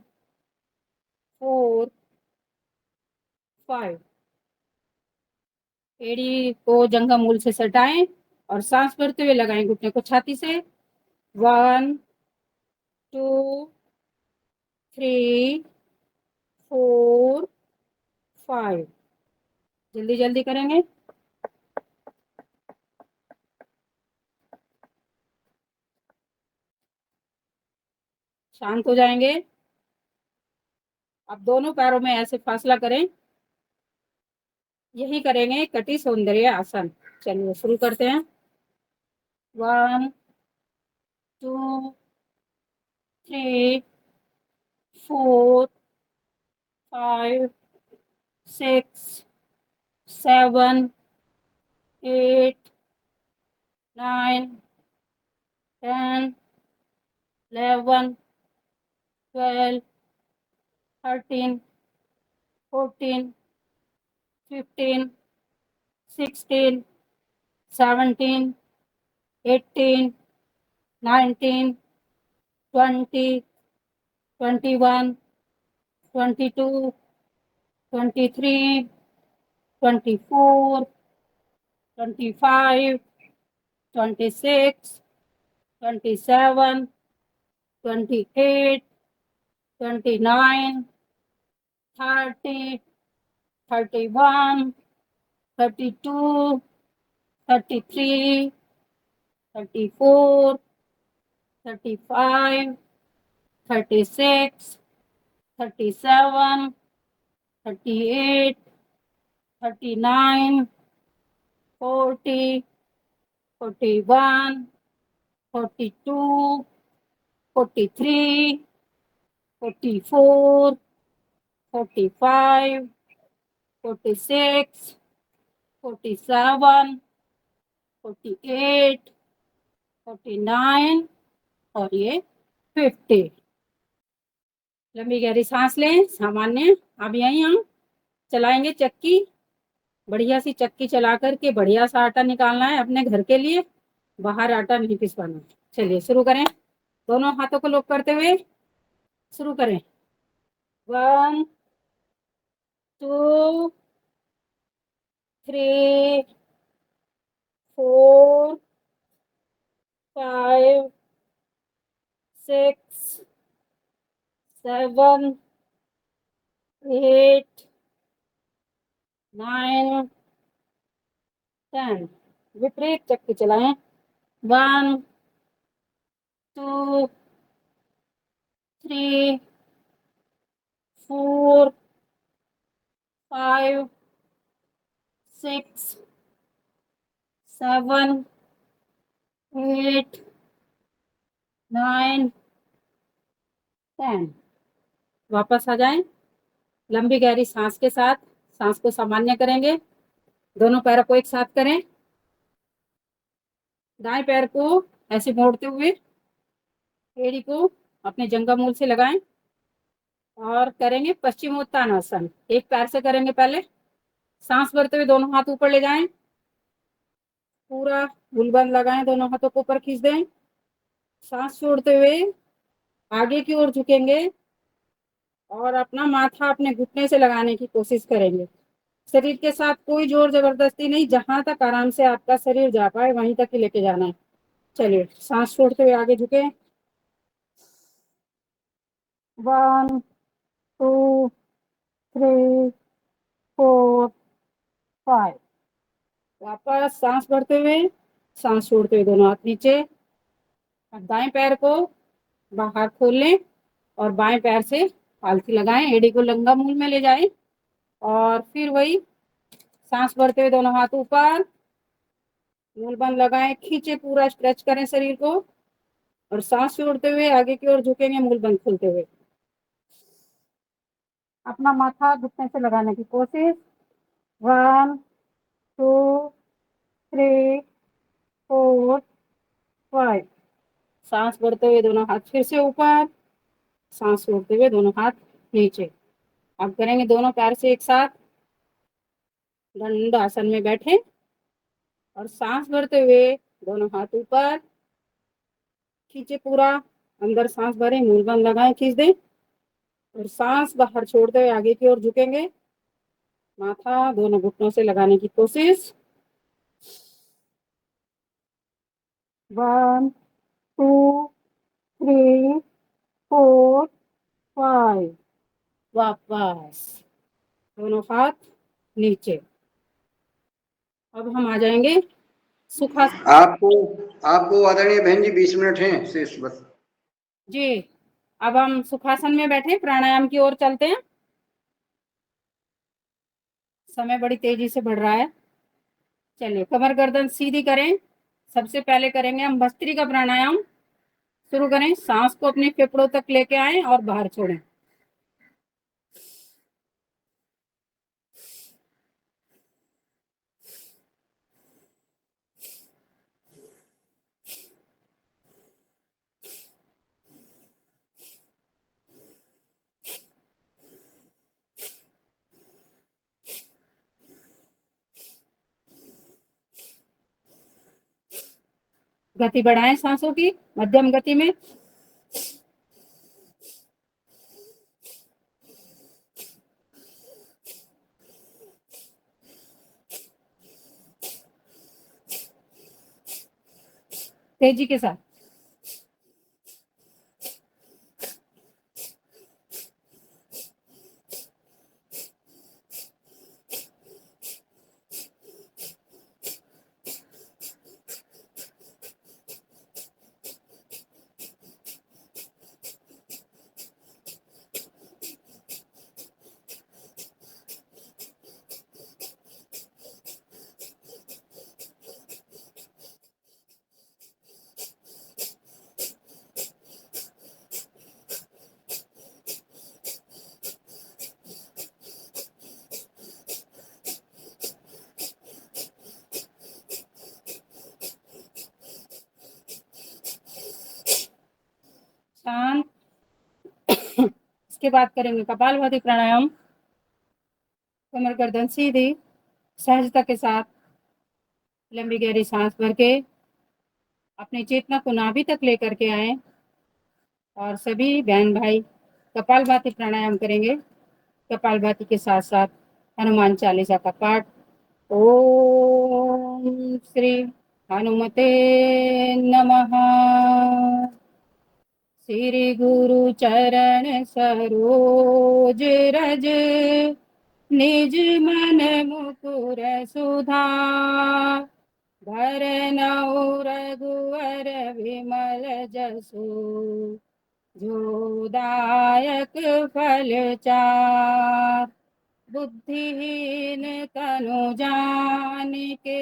4 5। एड़ी को जंघा मूल से सटाएं और सांस भरते हुए लगाएं घुटने को छाती से। 1 2 3 4 5। जल्दी जल्दी करेंगे। शांत हो जाएंगे। अब दोनों पैरों में ऐसे फासला करें, यही करेंगे कटी सौंदर्य आसन। चलिए शुरू करते हैं। 1 2 3 4 5 6 7 8 9 10 11 12 13 14 15 16 17 18 19 20 21 22 23 24 25 26, 27, 28, 29, 30, 31, 32, 33, 34, 35, 36, 37, 38, 39, 40, 41, 42, 43, 44, 45, 46, 47, 48, 49 और ये 50। लंबी गहरी सांस लें, सामान्य। अब यहीं हम चलाएंगे चक्की, बढ़िया सी चक्की चला करके बढ़िया सा आटा निकालना है अपने घर के लिए, बाहर आटा नहीं पिसवाना। चलिए शुरू करें, दोनों हाथों को लॉक करते हुए शुरू करें। 1, 2, 3, 4, 5, 6, 7, 8, 9, 10। विपरीत चक्की चलाएं। 1, 2, 3, 4, 5, 6, 7, 8, 9, 10। वापस आ जाएं। लंबी गहरी सांस के साथ सांस को सामान्य करेंगे। दोनों पैरों को एक साथ करें। दाएं पैर को ऐसे मोड़ते हुए एड़ी को अपने जंघा मूल से लगाएं और करेंगे पश्चिमोत्तानासन। एक पैर से करेंगे पहले। सांस भरते हुए दोनों हाथ ऊपर ले जाएं, पूरा भूलबंद लगाएं, दोनों हाथों को ऊपर खींच दें। सांस छोड़ते हुए आगे की ओर झुकेंगे और अपना माथा अपने घुटने से लगाने की कोशिश करेंगे। शरीर के साथ कोई जोर जबरदस्ती नहीं, जहां तक आराम से आपका शरीर जा पाए वहीं तक ही लेके जाना है। चलिए सांस छोड़ते हुए आगे झुके। 1, 2, 3, 4, 5। वापस सांस भरते हुए सांस छोड़ते हुए दोनों हाथ नीचे। अब दाएं पैर को बाहर खोल लें और बाएं पैर से पालथी लगाएं, एड़ी को लंगा मूल में ले जाएं और फिर वही सांस भरते हुए दोनों हाथ ऊपर, मूल बंद लगाएं, खींचे, पूरा स्ट्रेच करें शरीर को और सांस छोड़ते हुए आगे की ओर झुकेंगे, मूल बंद खोलते हुए। अपना माथा घुटने से लगाने की कोशिश। 1, 2, 3, 4, 5। सांस भरते हुए दोनों हाथ फिर से ऊपर, सांस छोड़ते हुए दोनों हाथ नीचे। अब करेंगे दोनों पैर से एक साथ दंड आसन में बैठे और सांस भरते हुए दोनों हाथ ऊपर, खींचे, पूरा अंदर सांस भरें, मूल बंद लगाएं, खींच दें और सांस बाहर छोड़ते हुए आगे की ओर झुकेंगे, माथा दोनों घुटनों से लगाने की कोशिश। 1, 2, 3, 4, 5। वापस दोनों हाथ नीचे। अब हम आ जाएंगे सुखासन। आपको आपको आदरणीय बहन जी 20 मिनट हैं शेष बस। जी, अब हम सुखासन में बैठे प्राणायाम की ओर चलते हैं। समय बड़ी तेजी से बढ़ रहा है। चलिए कमर गर्दन सीधी करें। सबसे पहले करेंगे हम भस्त्रिका प्राणायाम। शुरू करें, सांस को अपने फेफड़ों तक लेके आए और बाहर छोड़ें। गति बढ़ाएं सांसों की, मध्यम गति में। तेजी के साथ। शांत। इसके बाद करेंगे कपालभाति प्राणायाम। कमर गर्दन सीधी, सहजता के साथ लंबी गहरी सांस भर के अपनी चेतना को नाभि तक लेकर के आए और सभी बहन भाई कपालभाति प्राणायाम करेंगे। कपालभाति के साथ साथ हनुमान चालीसा का पाठ। ओम श्री हनुमते नमः। श्री गुरु चरण सरोज रज, निज मन मुकुर सुधार। भरनउँ रघुवर विमल जसु, जो दायक फल चार। बुद्धिहीन तनु जानिके,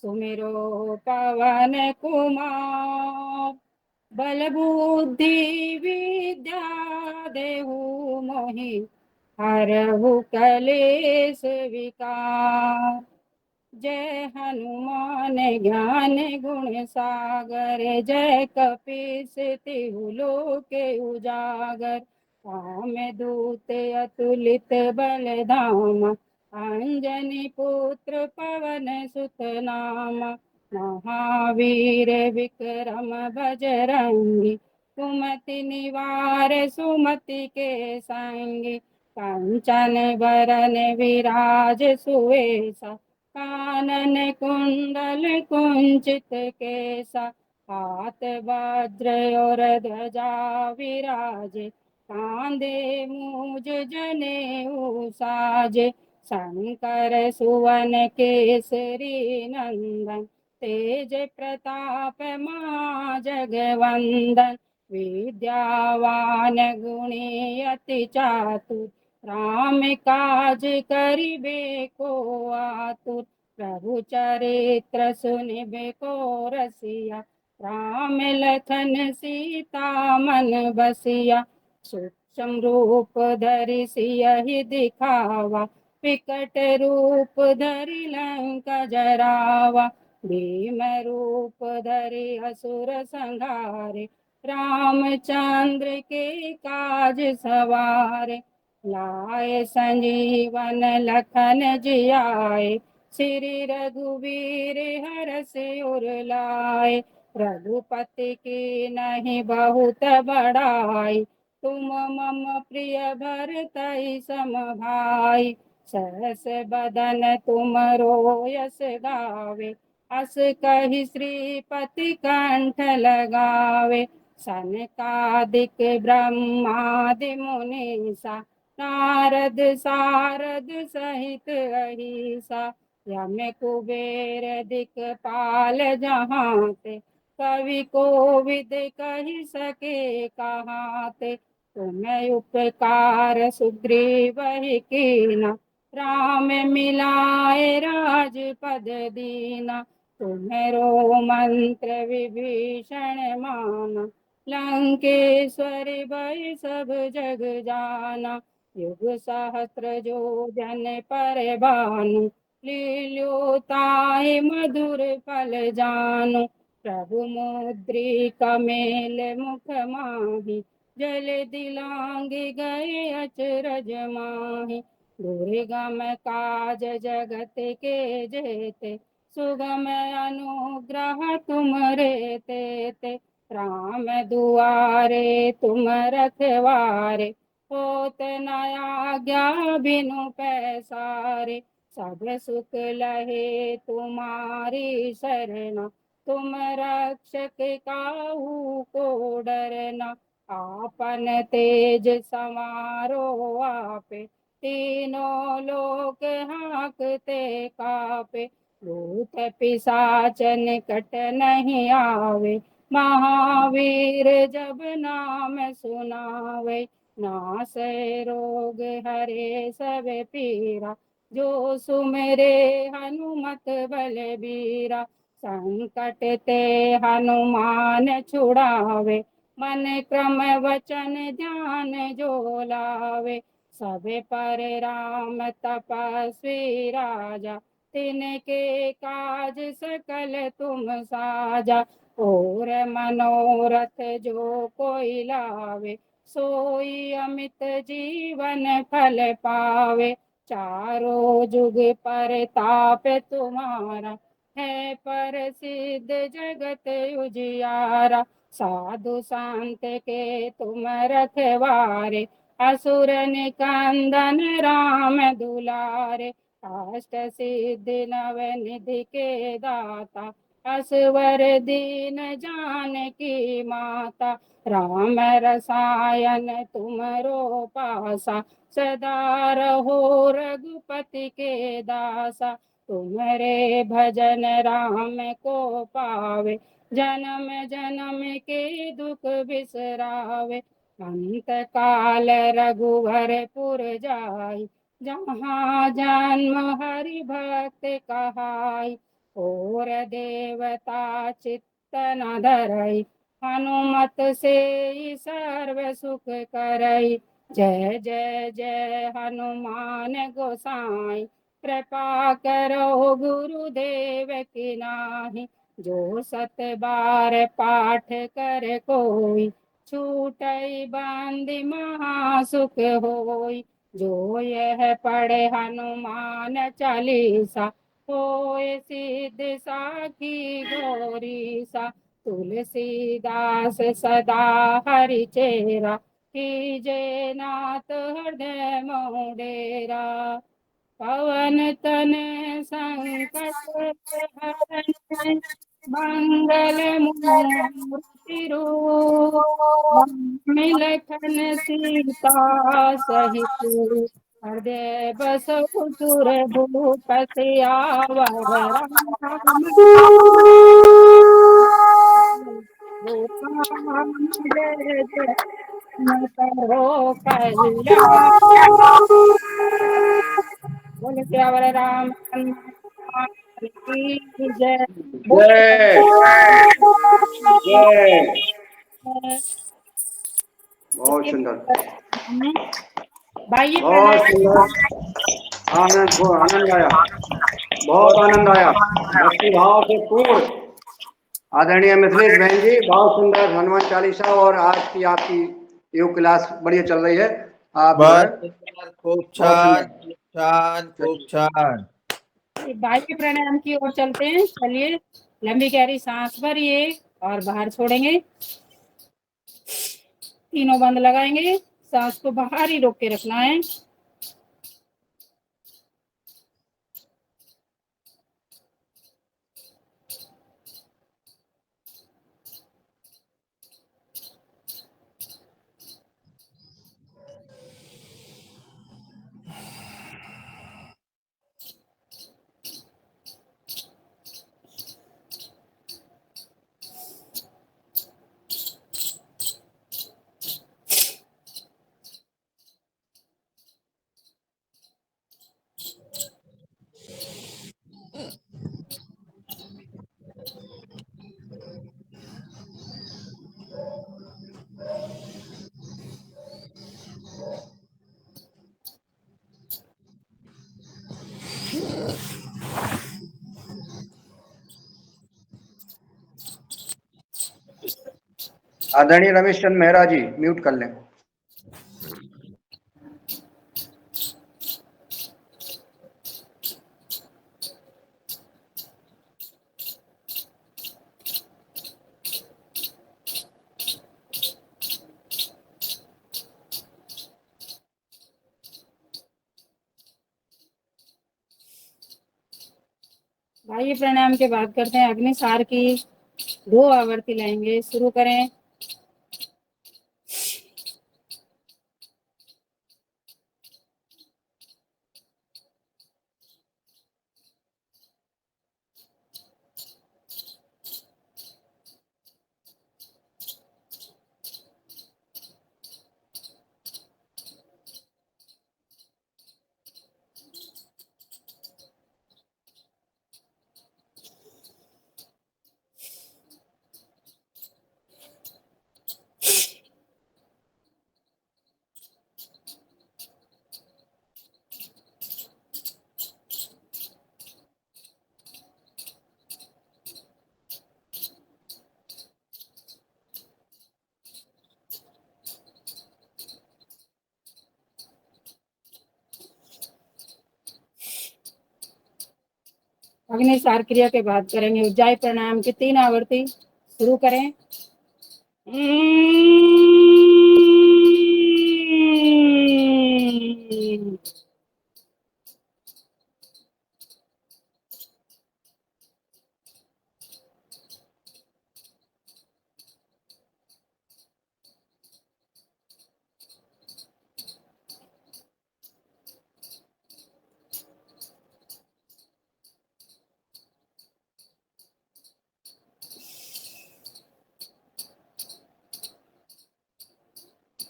सुमिरो पवन कुमार। बल बुद्धि विद्या देहु मोहि, हरहु कलेश विकार। जय हनुमान ज्ञान गुण सागर, जय कपीस तिहु लोक उजागर। राम दूत अतुलित बल धामा, अंजनी पुत्र पवन सुत नामा। महावीर विक्रम बजरंगी, सुमति निवार सुमति के संगी। कंचन बरन विराज सुवेशा, कानन कुंडल कुंचित केसा। हाथ वज्र और ध्वजा विराजे, कांधे मूज जनेऊ साजे। शंकर सुवन केसरी नंदन, तेज प्रताप मा जगवंदन। विद्यावान गुणी अति चातुर, राम काज करिबे को आतुर। प्रभु चरित्र सुनिबे को रसिया, राम लखन सीता मन बसिया। सूक्ष्म रूप धरि सियहि दिखावा, विकट रूप धरि लंका जरावा। भीम रूप धरि असुर संहारे, रामचंद्र के काज सवारे। लाए संजीवन लखन जियाए, श्री रघुवीर हरषि उर लाए। रघुपति की नहीं बहुत बड़ाई, तुम मम प्रिय भरतहि सम भाई। सहस बदन तुम यश गावे, अस कहि श्रीपति कंठ लगावे। सनकादिक ब्रह्मादि मुनीसा, नारद सारद सहित अहिसा। यम कुबेर दिखपाल जहाते, कवि कोविद कहि सके कहाते। तुम्हें उपकार सुग्रीवहि कीना, राम मिलाए राजपद दीना। तुम्हें मंत्र विभीषण माना, लंकेश्वरी भय सब जग जाना। युग सहस्त्र जो जन पर भानु, लील्योताहि मधुर फल जानु। प्रभु मुद्रिका मेल मुख माहि, जल दिलांगी गए अचरज माहि। दुर्गम काज जगत के जेते, सुगम अनुग्रह तुम रे तेते। राम दुआरे तुम रखवारे, होत न आज्ञा बिनु पैसारे। सब सुख लहे तुम्हारी शरणा, तुम रक्षक काहू को डरना, आपन तेज समारो आपे, तीनों लोक हाँकते कापे, भूत पिशाच निकट नहीं आवे, महावीर जब नाम सुनावे, नासै रोग हरे सब पीरा, जो सुमेरे हनुमत बलबीरा, संकट ते हनुमान छुड़ावे, मन क्रम वचन ध्यान जो लावे, सबे पर राम तपस्वी राजा, तिनके काज सकल तुम साजा, और मनोरथ जो कोई लावे, सोई अमित जीवन फल पावे, चारों जुग पर ताप तुम्हारा, है प्रसिद्ध जगत उजियारा, साधु संत के तुम रखवारे, असुर निकंदन राम दुलारे, अष्ट सिद्धि नव निधि के दाता, असवर दीन जानकी माता, राम रसायन तुमरो पासा, सदा रहो रघुपति के दासा, तुम्हारे भजन राम को पावे, जन्म जन्म के दुख बिसरावे, अंत काल रघुवर पुर जाई, जहाँ जन्म हरि भक्त कहाई, और देवता चित्त न धरई, हनुमत से सर्व सुख करई, जय जय जय हनुमान गोसाई, कृपा करो गुरुदेव की नाहि, जो सत बार पाठ कर कोई, छूटई बंदी महासुख होई, जो यह पढ़े हनुमान चालीसा, होए सिद्ध साखी गौरी सा, तुलसीदास सदा हरि चेरा, कीजे नाथ हृदय मोह डेरा, पवन तन संकट हरण, मंगल मूर्ति रूप, मिलखन सीता सहित, हृदय बसौ सुर भूपति आवर राम, राम जय जय करो कल्याण, बोल सियावर रामचंद्र की जय, बोल जय जय। बहुत सुंदर, भाई बहुत सुंदर, आनंद आया, बहुत आनंद आया, भक्ति भाव से पूर्ण। आदरणीय मिथिलेश बहन जी, बहुत सुंदर हनुमान चालीसा, और आज की आपकी योग क्लास बढ़िया चल रही है। आप जो है खूब छान, खूब छान, खूब छान। भाई के प्राणायाम की ओर चलते हैं। चलिए, लंबी गहरी सांस भरिए और बाहर छोड़ेंगे, तीनों बंद लगाएंगे, सांस को बाहर ही रोक के रखना है। आदरणीय रमेश चंद्र मेहरा जी म्यूट कर लें। भाई प्राणायाम के बाद करते हैं अग्निसार की। 2 आवर्ती लाएंगे, शुरू करें। अग्निसार क्रिया के बाद करेंगे उज्जाई प्राणायाम की 3 आवर्ती, शुरू करें।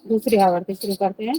दूसरी आवर्ती शुरू करते हैं।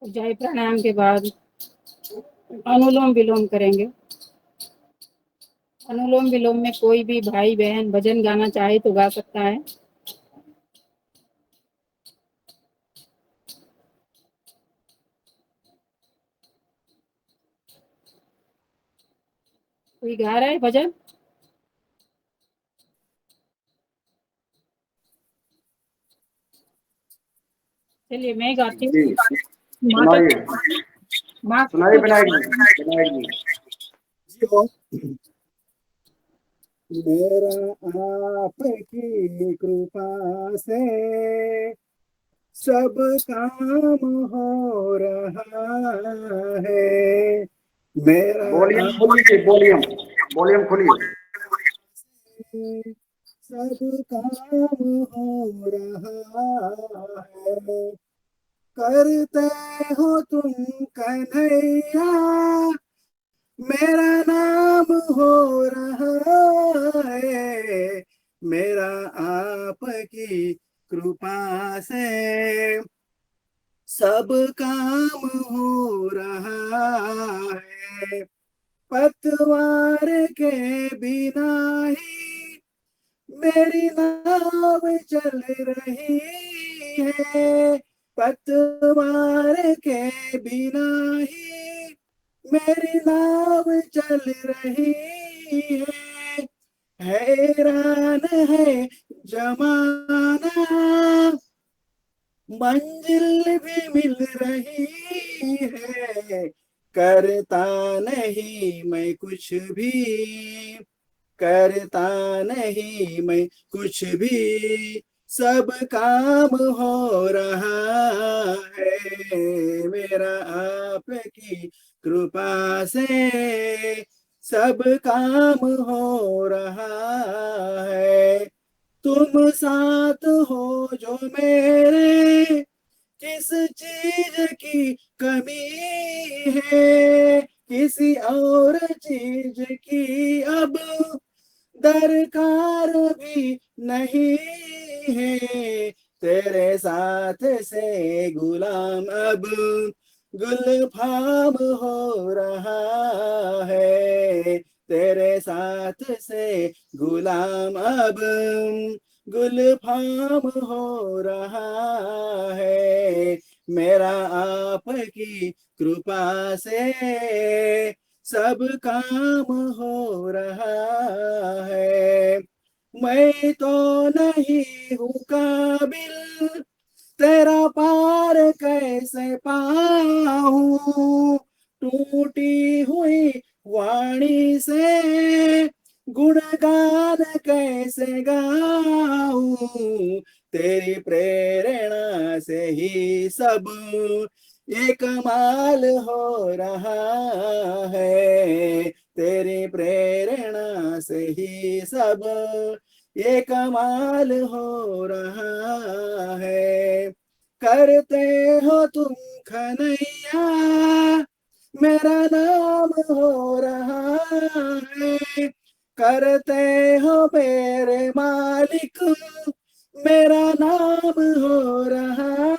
उज्जाई प्राणायाम के बाद अनुलोम विलोम करेंगे। अनुलोम विलोम में कोई भी भाई बहन भजन गाना चाहे तो गा सकता है। कोई गा रहा है भजन? चलिए मैं गाती हूँ। जी सुनाइए, सुनाइए विनायक जी। मेरा आपकी कृपा से सब काम हो रहा है। मेरा वॉल्यूम खोलिए, वॉल्यूम खोलिए। सब काम हो रहा है। करते हो तुम कन्हैया, मेरा नाम हो रहा है। मेरा आपकी कृपा से सब काम हो रहा है। पतवार के बिना ही मेरी नाव चल रही है। पतवार के बिना ही मेरी नाव चल रही है। हैरान है जमाना, मंजिल भी मिल रही है। करता नहीं मैं कुछ भी, करता नहीं मैं कुछ भी, सब काम हो रहा है। मेरा आपकी कृपा से सब काम हो रहा है। तुम साथ हो जो मेरे, किस चीज की कमी है। किसी और चीज की अब दरकार भी नहीं है, तेरे साथ से गुलाम अब गुलफाम हो रहा है, तेरे साथ से गुलाम अब गुलफाम हो रहा है, मेरा आपकी कृपा से सब काम हो रहा है, मैं तो नहीं हूँ काबिल तेरा पार कैसे पाऊं, टूटी हुई वाणी से गुणगान कैसे गाऊं, तेरी प्रेरणा से ही सब ये कमाल हो रहा है, तेरी प्रेरणा से ही सब ये कमाल हो रहा है, करते हो तुम खनैया मेरा नाम हो रहा है, करते हो मेरे मालिक मेरा नाम हो रहा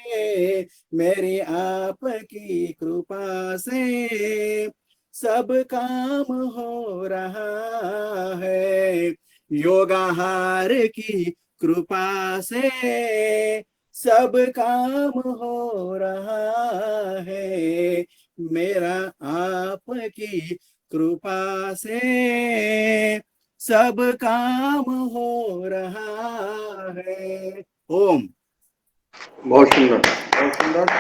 है, मेरी आपकी कृपा से सब काम हो रहा है, योगाहार की कृपा से सब काम हो रहा है, मेरा आपकी कृपा से सब काम हो रहा है। ओम। बहुत सुंदर, बहुत सुंदर।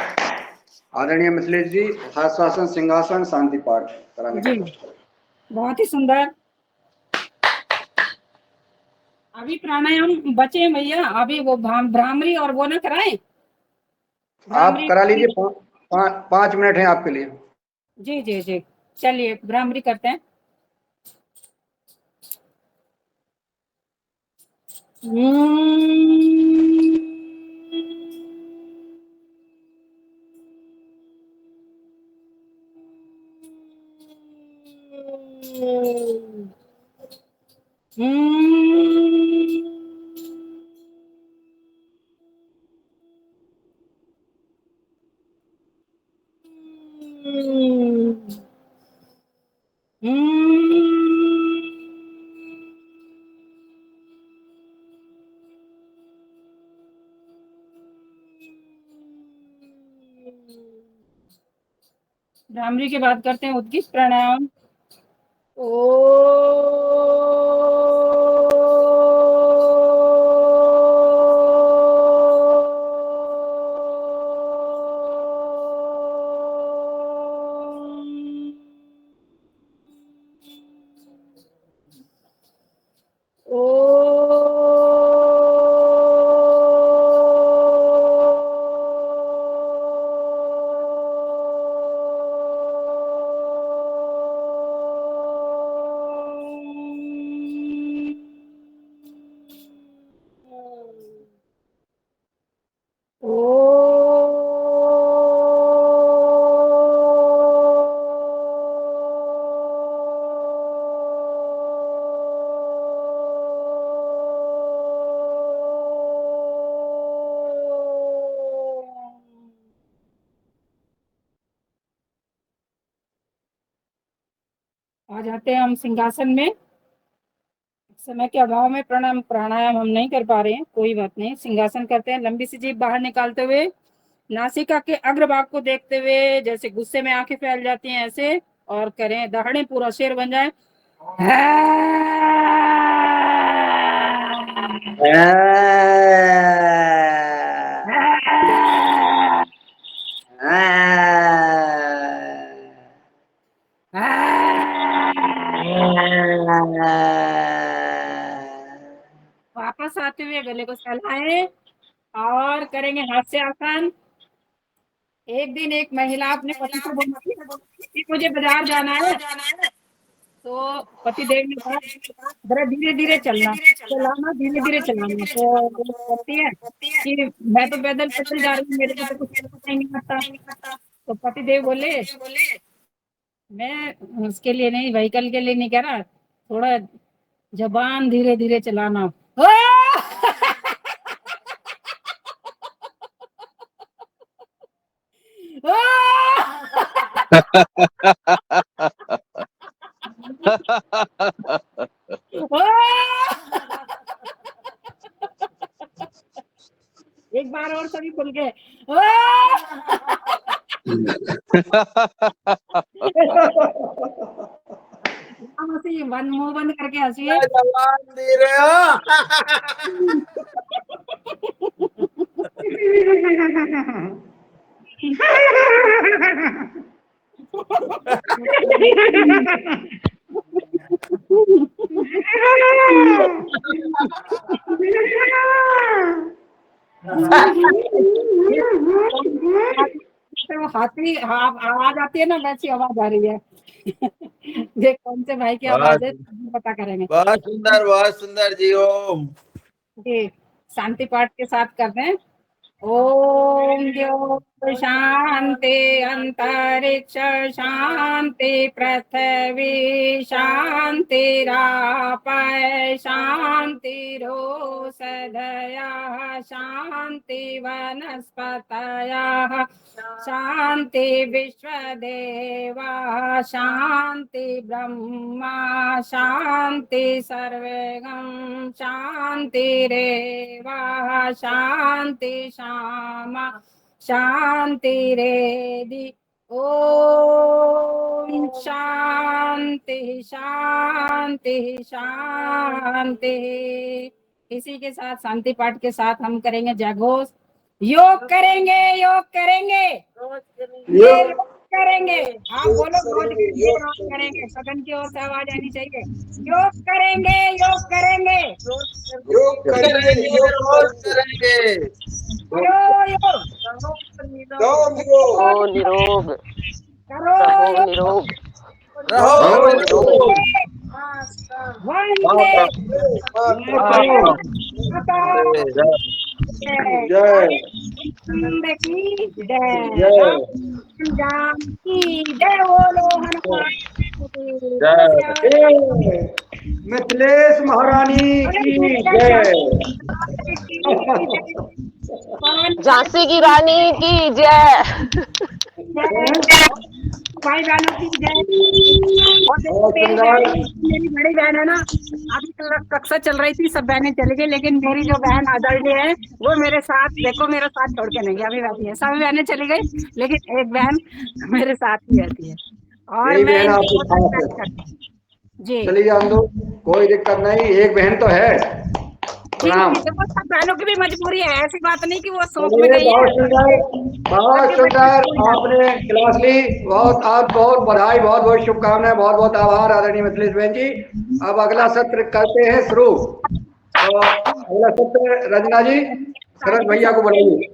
आदरणीय मिथिलेश जी, हस्तासन, सिंहासन, शांति पाठ कराने जी बहुत ही सुंदर। अभी प्राणायाम बचे हैं भैया, अभी वो भ्रामरी और वो ना कराएं। आप करा लीजिए, 5 मिनट हैं आपके लिए। जी जी जी, चलिए भ्रामरी करते हैं। भ्रामरी के बाद करते हैं उद्गीत प्राणायाम। आ जाते हैं हम सिंहासन में। समय के अभाव में प्राणायाम हम नहीं कर पा रहे हैं, कोई बात नहीं। सिंहासन करते हैं, लंबी सी जीभ बाहर निकालते हुए, नासिका के अग्रभाग को देखते हुए, जैसे गुस्से में आंखें फैल जाती हैं ऐसे, और करें दहाड़े पूरा शेर बन जाए। वापस आते हुए गले को सहलाएं और करेंगे हास्य आसन। एक दिन एक महिला अपने पति को बोली कि मुझे बाजार जाना है, तो पति देव ने कहा जरा धीरे धीरे चलाना धीरे धीरे चलाना। तो वो कहती है कि मैं तो पैदल पैदल जा रही हूँ, मेरे को तो कुछ नहीं आता। तो पति देव बोले मैं उसके लिए नहीं, व्हीकल के लिए नहीं कह रहा, थोड़ा जबान धीरे धीरे चलाना। एक बार और सभी खुल के। मुंह बंद करके हंसिए। जवान दे रहे हो। तो हाथी आवाज आती है ना, वैसी आवाज आ रही है। ये कौन से भाई की आवाज है पता करेंगे। बहुत सुंदर जी। ओम जी, शांति पाठ के साथ करते हैं। ओम ज्योति शांति अंतरिक्ष शांति पृथ्वी शांति रापय शांति रोषधयः शांति वनस्पतयः शांति विश्वदेवा शांति ब्रह्मा शांति सर्वगं शांतिरेवा शांति शामा शांतिरेधि। ओम शांति शांति शांति। इसी के साथ शांति पाठ के साथ हम करेंगे जयघोष। योग करेंगे, योग करेंगे, योग करेंगे। आप बोलो योग करेंगे, सदन की ओर से आवाज आनी चाहिए। योग करेंगे, योग करेंगे, योग करेंगे, योग करेंगे। करो योग, रहो निरोग करो योग, निरोग रहो निरोग। वंदे जय की जय, राम की जय, बोलो हनुमान मिथिलेश महारानी की जय। झांसी की रानी की जय। भाई बहनों की जय। मेरी बड़ी बहन है ना, अभी कक्षा चल रही थी, सब बहनें चली गई, लेकिन मेरी जो बहन आदरणीय है वो मेरे साथ, देखो मेरा साथ छोड़ के नहीं अभी रहती है। सभी बहनें चली गई, लेकिन एक बहन मेरे साथ ही रहती है। और मैं जी चली जाओ दो, कोई दिक्कत नहीं, एक बहन तो है। प्रणाम। देखो सब बहनों की भी मजबूरी है, ऐसी बात नहीं कि वो सोच में गई है। बहुत सुंदर आपने क्लास ली, बहुत आप बहुत बधाई, बहुत बहुत शुभकामनाएं, बहुत बहुत आभार आदरणीय मिथिलेश बहन जी। अब अगला सत्र करते हैं शुरू। तो अगला सत्र रंजना जी, शरद भैया को बुलाइए।